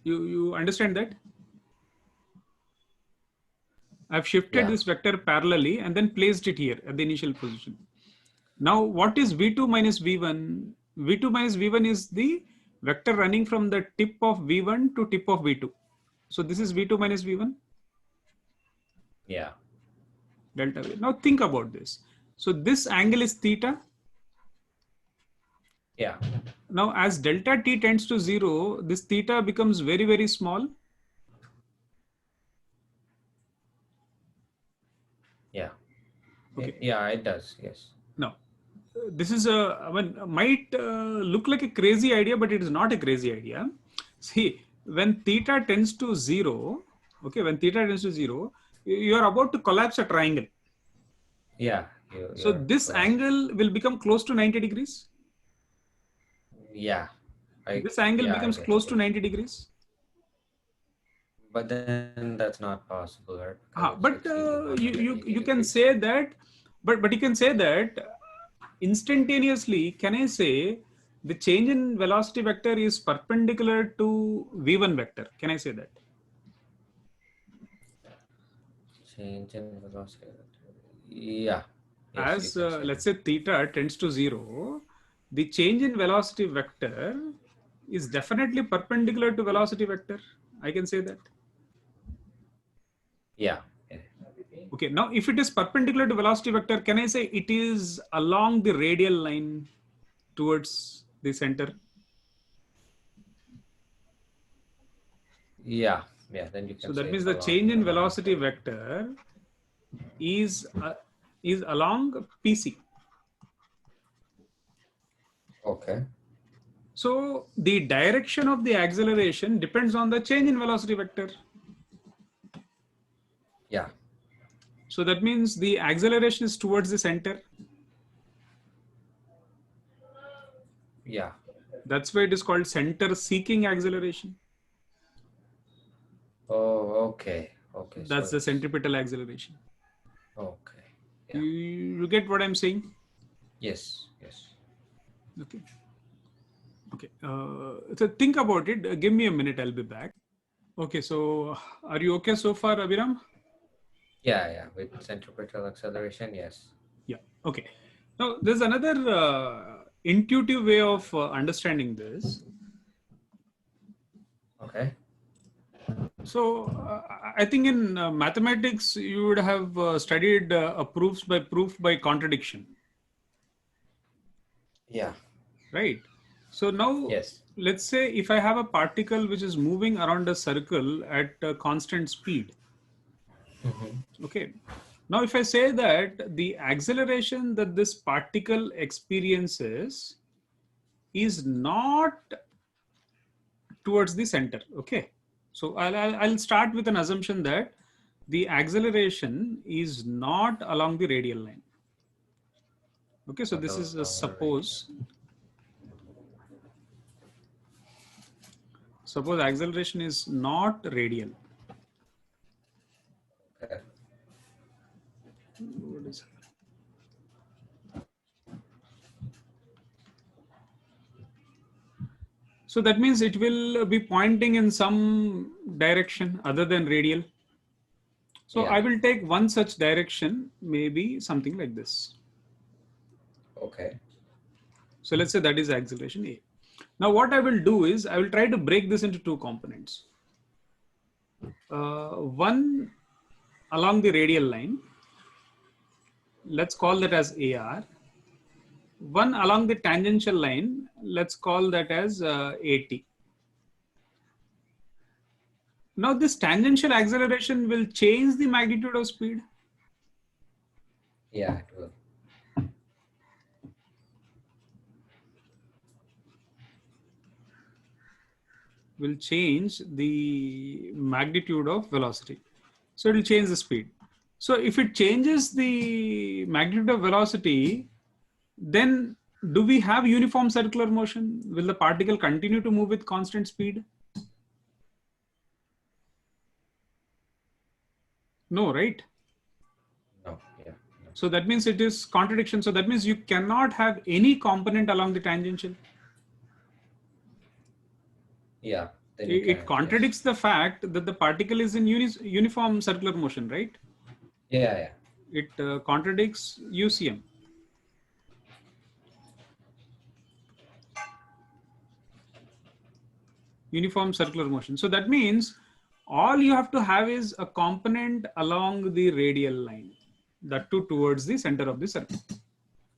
You understand that? I've shifted this vector parallelly and then placed it here at the initial position. Now, what is V2 minus V1? V2 minus V1 is the vector running from the tip of V1 to tip of V2. So this is V2 minus V1. Yeah. Delta V. Now think about this. So this angle is theta. Yeah. Now as delta t tends to 0, this theta becomes very, very small. Yeah. Okay. Yeah, it does. Yes. Now, this is might look like a crazy idea, but it is not a crazy idea. See, when theta tends to 0, okay, when theta tends to 0, you are about to collapse a triangle. Yeah. So this angle will become close to 90 degrees. Yeah. This angle becomes close to 90 degrees. But then that's not possible, right? But you can say that, but you can say that instantaneously. Can I say the change in velocity vector is perpendicular to v1 vector? Can I say that? Change in velocity vector. Yeah. Yes, as let's say theta tends to 0, the change in velocity vector is definitely perpendicular to velocity vector. I can say that. Yeah. Okay, now if it is perpendicular to velocity vector, can I say it is along the radial line towards the center? Yeah. Yeah. Then you can. So that means the change in velocity vector is along PC. Okay. So the direction of the acceleration depends on the change in velocity vector. Yeah. So that means the acceleration is towards the center. Yeah. That's why it is called center seeking acceleration. Oh, okay. Okay. That's the centripetal acceleration. Okay. Yeah. You get what I'm saying? Yes. Yes. Okay. Okay. So think about it. Give me a minute. I'll be back. Okay. So are you okay so far, Abhiram? Yeah. Yeah. With centripetal acceleration, yes. Yeah. Okay. Now there's another intuitive way of understanding this. Okay. So I think in mathematics you would have studied proofs by contradiction. Yeah. right? So now, Yes. let's say if I have a particle which is moving around a circle at a constant speed, okay. Now, if I say that the acceleration that this particle experiences is not towards the center, okay. So I'll start with an assumption that the acceleration is not along the radial line. Okay, so this is a suppose acceleration is not radial. Okay. What is So that means it will be pointing in some direction other than radial. So Yeah. I will take one such direction, maybe something like this. Okay. So let's say that is acceleration A. Now what I will do is I will try to break this into two components. One along the radial line, let's call that as AR. One along the tangential line, let's call that as AT. Now this tangential acceleration will change the magnitude of speed. Yeah, it will. Will change the magnitude of velocity. So it will change the speed. So if it changes the magnitude of velocity, then do we have uniform circular motion? Will the particle continue to move with constant speed? No, right? No, yeah. No. So that means it is contradiction. So that means you cannot have any component along the tangential. Yeah. Then It contradicts the fact that the particle is in uniform circular motion, right? Yeah, yeah. It contradicts UCM. Uniform circular motion. So that means all you have to have is a component along the radial line, that too towards the center of the circle.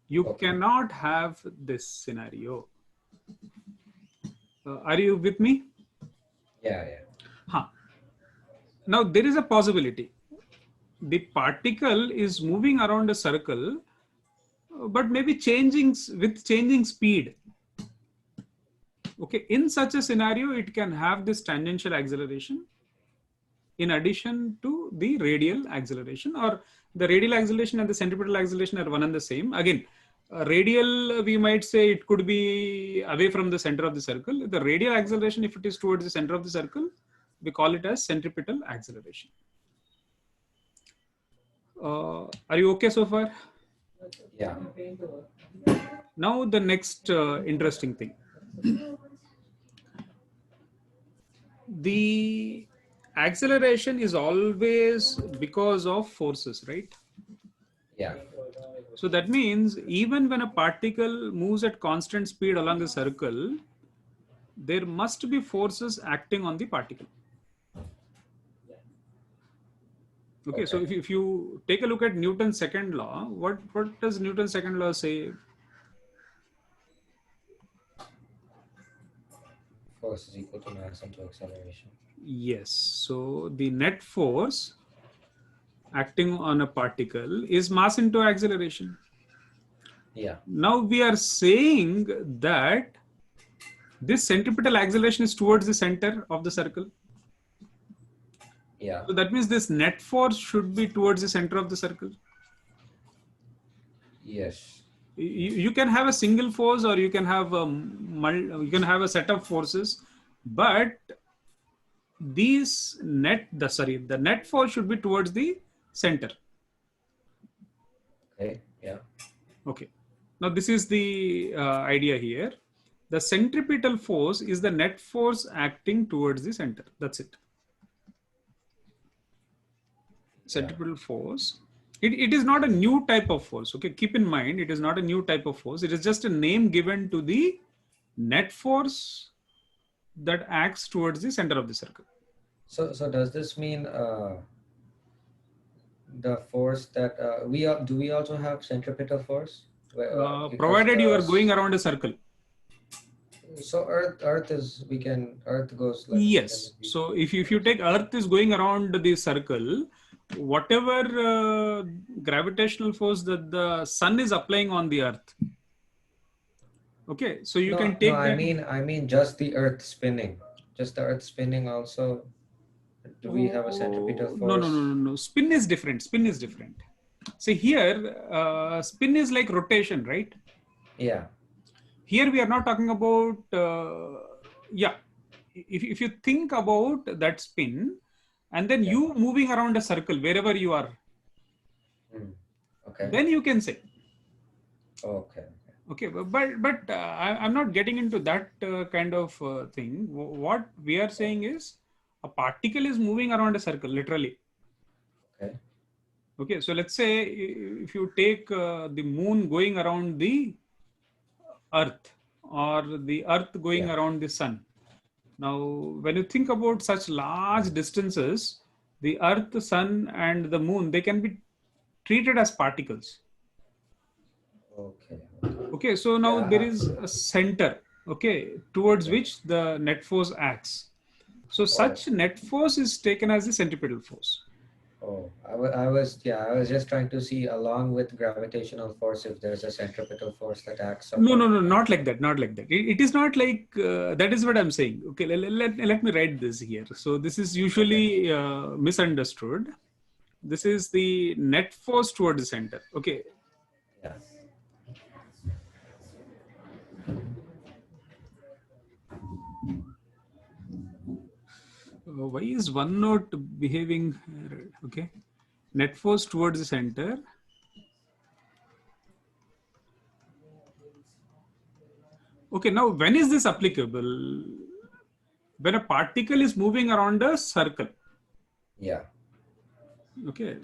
You cannot have this scenario. Are you with me? Yeah, yeah. Huh. Now there is a possibility. The particle is moving around a circle, but maybe changing with changing speed. Okay, in such a scenario, it can have this tangential acceleration in addition to the radial acceleration, or the radial acceleration and the centripetal acceleration are one and the same. Again, radial, we might say it could be away from the center of the circle. The radial acceleration, if it is towards the center of the circle, we call it as centripetal acceleration. Are you okay so far? Yeah. Now the next interesting thing. The acceleration is always because of forces, right? Yeah. So that means even when a particle moves at constant speed along the circle, there must be forces acting on the particle. Okay, so if you take a look at Newton's second law, what does Newton's second law say? Force is equal to mass into acceleration. Yes, so the net force acting on a particle is mass into acceleration. Yeah. Now we are saying that this centripetal acceleration is towards the center of the circle. Yeah. So that means this net force should be towards the center of the circle. Yes. You can have a single force, or you can have a set of forces, but these the net force should be towards the center. Okay. Yeah. Okay. Now this is the idea here. The centripetal force is the net force acting towards the center. That's it. Centripetal force. It is not a new type of force. Okay, keep in mind, it is not a new type of force. It is just a name given to the net force that acts towards the center of the circle. So does this mean the force that do we also have centripetal force? Provided you are going around a circle. So Earth is Earth goes like Yes. So if you take Earth is going around the circle, whatever gravitational force that the sun is applying on the Earth. Okay, so you no, can no. take that. I mean just the Earth spinning, just the Earth spinning. Also, do we have a centripetal Oh, force? no. Spin is different. Spin is different. See here, spin is like rotation, right? Yeah. Here we are not talking about, yeah. If you think about that spin, and then Yeah. you moving around a circle wherever you are, Okay. then you can say. Okay. Okay, but I'm not getting into that kind of thing. What we are saying is a particle is moving around a circle, literally. Okay. Okay, so let's say if you take the moon going around the earth or the earth going Yeah. around the sun. Now, when you think about such large distances, the earth, the sun, and the moon, they can be treated as particles. Okay. Okay, so now there Yeah. is a center, okay, towards Yeah. which the net force acts. So Oh. such net force is taken as the centripetal force. Oh. I was just trying to see along with gravitational force if there's a centripetal force that acts upon. No, not like that, not like that. It is not like that is what I'm saying. Okay, let me write this here. So this is Okay. usually misunderstood. This is the net force toward the center. Okay. Yeah. Why is OneNote behaving? Okay. Net force towards the center. Okay, now when is this applicable? When a particle is moving around a circle. Yeah. Okay.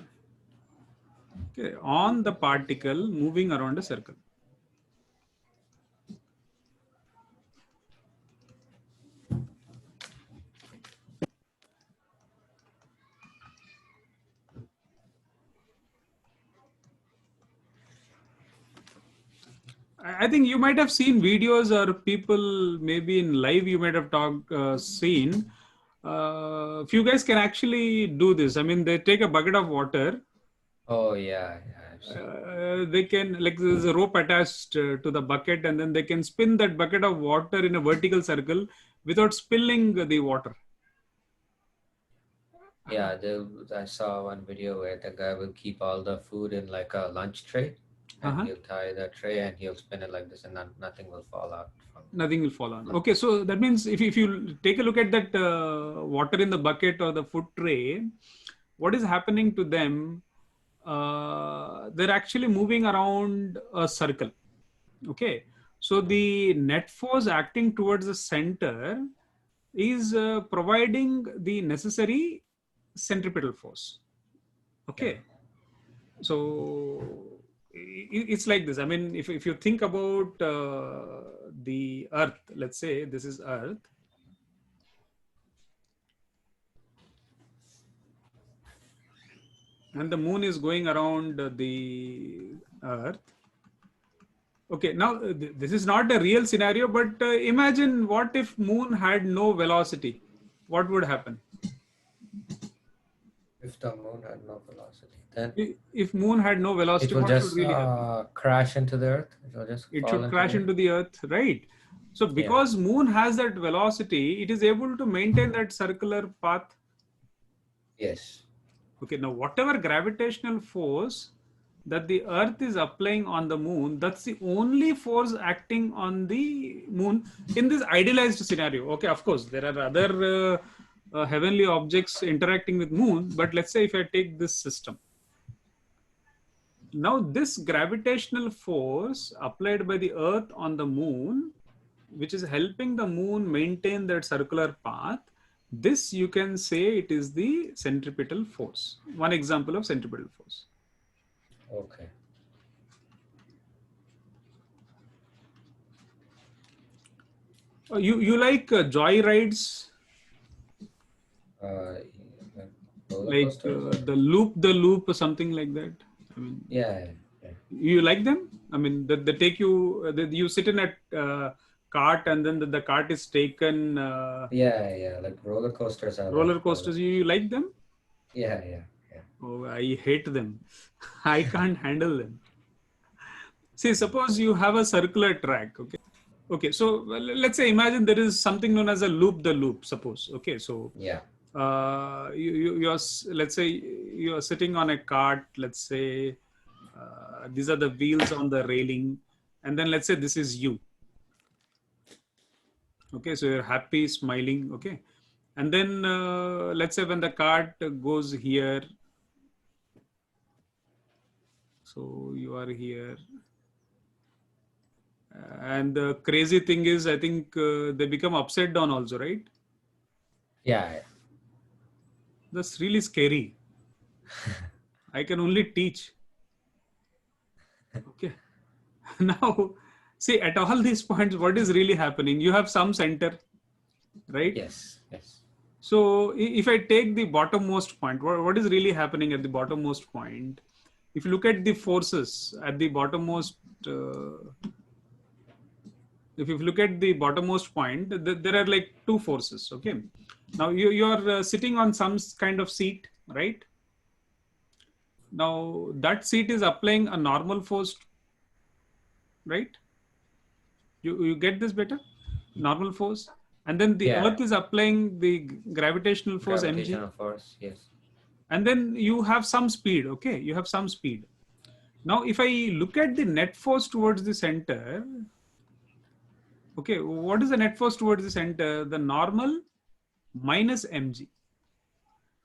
Okay. On the particle moving around a circle. I think you might have seen videos or people maybe in live you might have seen. Few guys can actually do this. I mean, they take a bucket of water. Oh yeah. Yeah. I've seen. They can like there's a rope attached to the bucket, and then they can spin that bucket of water in a vertical circle without spilling the water. Yeah, I saw one video where the guy will keep all the food in like a lunch tray, and Uh-huh. he'll tie the tray and he'll spin it like this, and nothing will fall out from. Nothing will fall on. Okay, so that means if you take a look at that water in the bucket or the food tray, what is happening to them? They're actually moving around a circle. Okay, so the net force acting towards the center is providing the necessary centripetal force. Yeah. Okay, so it's like this. I mean, if you think about the earth, let's say this is earth, and the moon is going around the earth. Okay, now this is not a real scenario, but imagine what if moon had no velocity? What would happen? If the moon had no velocity, then If moon had no velocity, it will what should just really happen? crash into the earth. It will just It fall should into crash the earth. into the earth, right? So Yeah. because moon has that velocity, it is able to maintain that circular path. Yes. Okay, now whatever gravitational force that the earth is applying on the moon, that's the only force acting on the moon in this idealized scenario. Okay, of course there are other heavenly objects interacting with moon, but let's say if I take this system, now this gravitational force applied by the earth on the moon, which is helping the moon maintain that circular path, this you can say it is the centripetal force. One example of centripetal force. Okay. You like joy rides, Uh, roller like coasters. the loop or something like that. I mean, Yeah. Yeah. you like them? I mean, they take you. You sit in a cart and then the cart is taken. Yeah, like roller coasters are Roller like coasters, you like them? yeah. Oh, I hate them. I can't handle them. See, suppose you have a circular track, okay? Okay, so well, let's say imagine there is something known as a loop the loop, suppose. Okay, so Yeah. let's say you are sitting on a cart, let's say these are the wheels on the railing, and then let's say this is you. Okay, so you're happy, smiling, okay? And then let's say when the cart goes here, so you are here. And the crazy thing is, I think they become upside down also, right? Yeah. That's really scary. I can only teach. Okay. Now, see, at all these points, what is really happening? You have some center, right? Yes. So if I take the bottommost point, what is really happening at the bottommost point? If you look at the forces at the bottommost, if you look at the bottommost point, there are like two forces. Okay. Now you are sitting on some kind of seat, right? Now that seat is applying a normal force, right? You get this better? Normal force. And then the Yeah. earth is applying the gravitational force mg. Gravitational force. Yes. And then you have some speed, okay? You have some speed. Now, if I look at the net force towards the center, okay, what is the net force towards the center? The normal minus mg.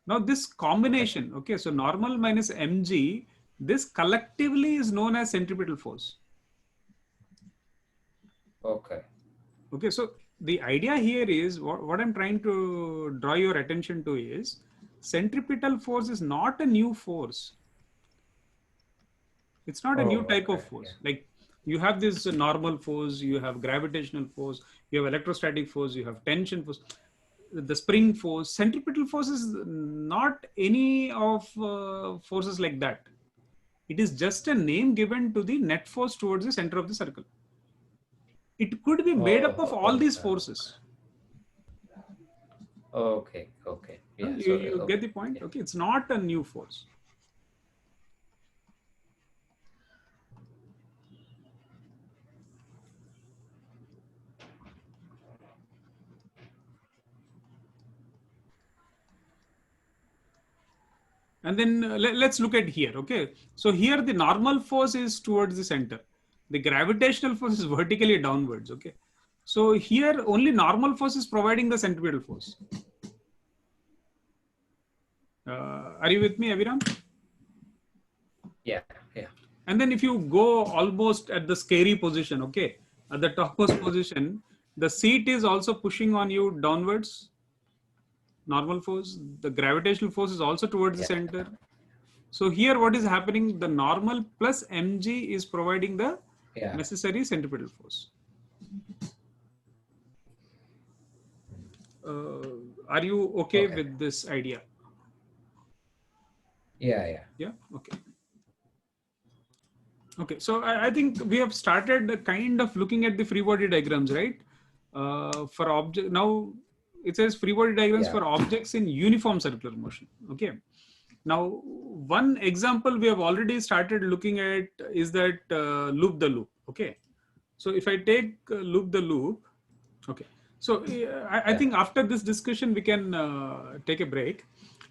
Now, this combination, okay, so normal minus mg, this collectively is known as centripetal force. Okay. Okay, so the idea here is what I'm trying to draw your attention to is centripetal force is not a new force. It's not a new type of force. Yeah. Like you have this normal force, you have gravitational force, you have electrostatic force, you have tension force, the spring force. Centripetal force is not any of forces like that. It is just a name given to the net force towards the center of the circle. It could be made up of all these forces. Okay. Yeah. You get the point? Okay, it's not a new force. And then let's look at here. Okay, so here the normal force is towards the center. The gravitational force is vertically downwards. Okay, so here only normal force is providing the centripetal force. Are you with me, Aviram? Yeah. And then if you go almost at the scary position, okay, at the topmost position, the seat is also pushing on you downwards. Normal force, the gravitational force is also towards the center. So here what is happening, the normal plus mg is providing the necessary centripetal force. Are you okay with this idea? Yeah. Okay, so I think we have started kind of looking at the free body diagrams, right? For object, now it says free body diagrams for objects in uniform circular motion. Okay. Now, one example we have already started looking at is that loop the loop. Okay. So if I take loop the loop, okay. So I think after this discussion, we can take a break.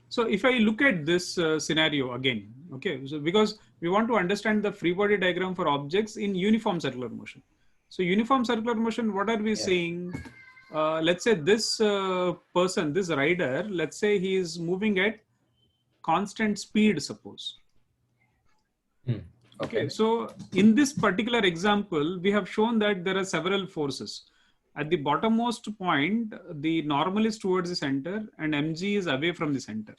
So if I look at this scenario again, okay, so because we want to understand the free body diagram for objects in uniform circular motion. So uniform circular motion, what are we saying? Let's say this person, this rider, let's say he is moving at constant speed, suppose. Okay, so in this particular example, we have shown that there are several forces. At the bottommost point, the normal is towards the center and mg is away from the center.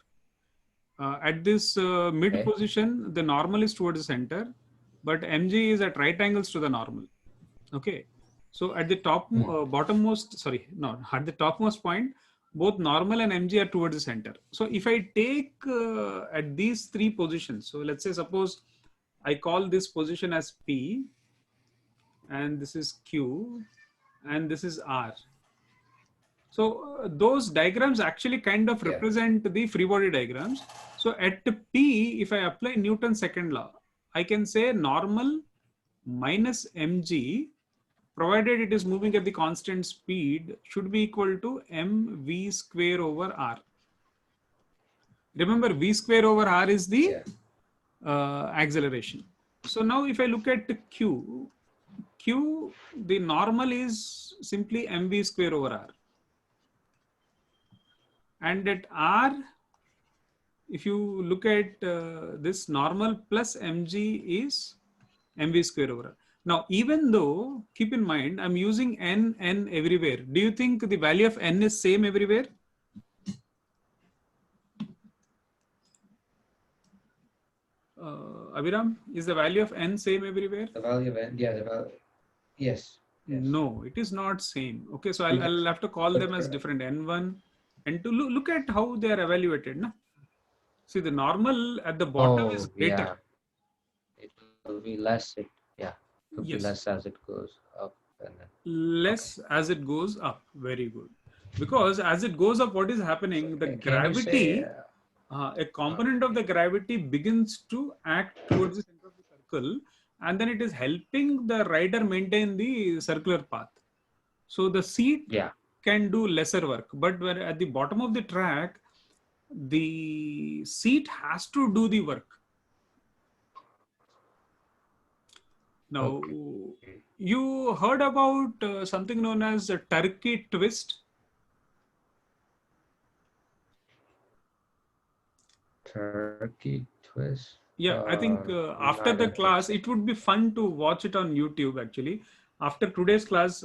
At this mid position, the normal is towards the center, but mg is at right angles to the normal. Okay, so at the top, at the topmost point, both normal and mg are towards the center. So if I take at these three positions, so let's say suppose I call this position as P and this is Q and this is R. So those diagrams actually kind of Yeah. represent the free body diagrams. So at P, if I apply Newton's second law, I can say normal minus mg, provided it is moving at the constant speed, should be equal to mv square over r. Remember, v square over r is the Yeah. acceleration. So now if I look at q, the normal is simply mv square over r. And at r, if you look at this, normal plus mg is mv square over r. Now, even though, keep in mind, I'm using n everywhere. Do you think the value of n is same everywhere? Abhiram, is the value of n same everywhere? The value of n, yeah, the value, yes. Yes. No, it is not same. Okay, so Because- I'll have to call them as different n1 and to look at how they are evaluated. Na? See, the normal at the bottom is greater. Yeah. It will be less. It will Yes. be less as it goes up. And then, Less as it goes up. Very good. Because as it goes up, what is happening? The can you gravity, say, a component of the gravity begins to act towards the center of the circle, and then it is helping the rider maintain the circular path. So the seat yeah. can do lesser work, but when at the bottom of the track, the seat has to do the work. Now, you heard about something known as a turkey twist? Turkey twist. Yeah, I think after the class, it would be fun to watch it on YouTube actually. After today's class,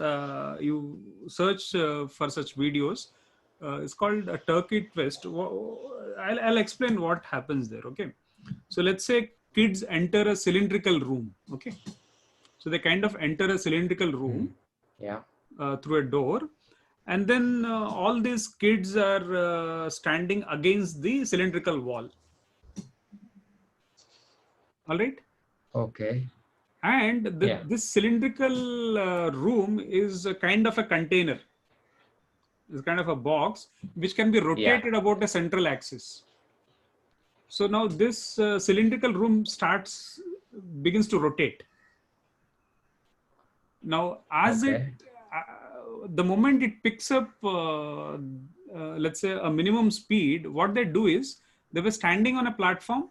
you search for such videos. It's called a turkey twist. I'll explain what happens there, okay? So let's say kids enter a cylindrical room, okay? So they kind of enter a cylindrical room Yeah. through a door. And then all these kids are standing against the cylindrical wall. All right. Okay. And this cylindrical room is a kind of a container. It's kind of a box which can be rotated about a central axis. So now this cylindrical room begins to rotate. Now, as the moment it picks up, let's say a minimum speed, what they do is they were standing on a platform.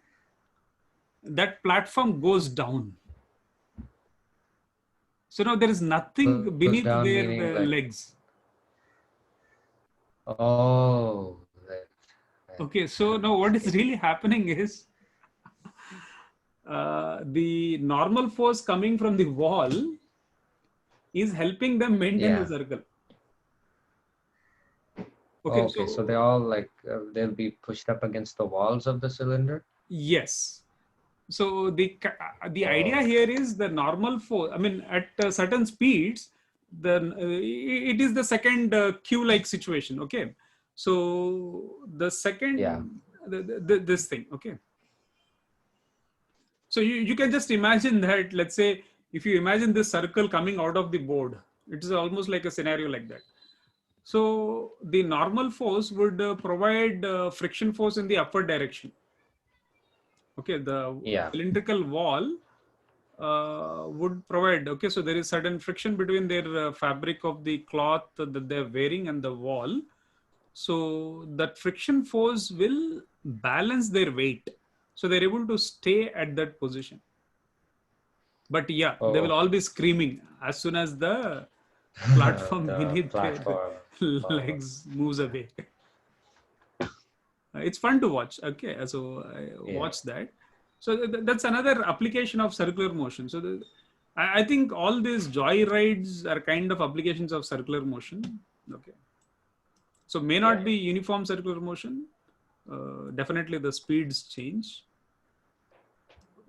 That platform goes down. So now there is nothing beneath their legs. Oh. Okay, so now what is really happening is the normal force coming from the wall is helping them maintain the circle. Okay, so they all they'll be pushed up against the walls of the cylinder? Yes. So the idea here is the normal force. I mean, at certain speeds, it is the second Q-like situation. Okay, so the second this thing. Okay, so you can just imagine that. Let's say if you imagine this circle coming out of the board, it is almost like a scenario like that. So the normal force would provide friction force in the upward direction. Okay, the cylindrical wall would provide, okay, so there is certain friction between their fabric of the cloth that they're wearing and the wall. So that friction force will balance their weight. So they're able to stay at that position. But yeah, they will all be screaming as soon as the platform beneath their legs moves away. It's fun to watch. Okay, so watch that. So that's another application of circular motion. So I think all these joy rides are kind of applications of circular motion. Okay, so may not be uniform circular motion. Definitely the speeds change.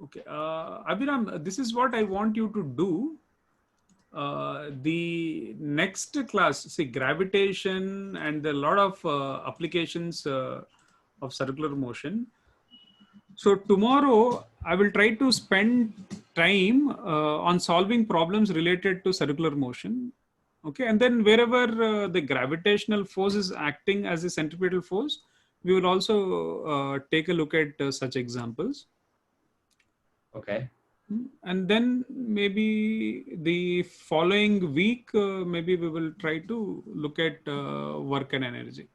Okay, Abhiram, this is what I want you to do. The next class, see, gravitation and a lot of applications of circular motion. So tomorrow I will try to spend time on solving problems related to circular motion. Okay, and then wherever the gravitational force is acting as a centripetal force, we will also take a look at such examples. Okay. And then maybe the following week, maybe we will try to look at work and energy.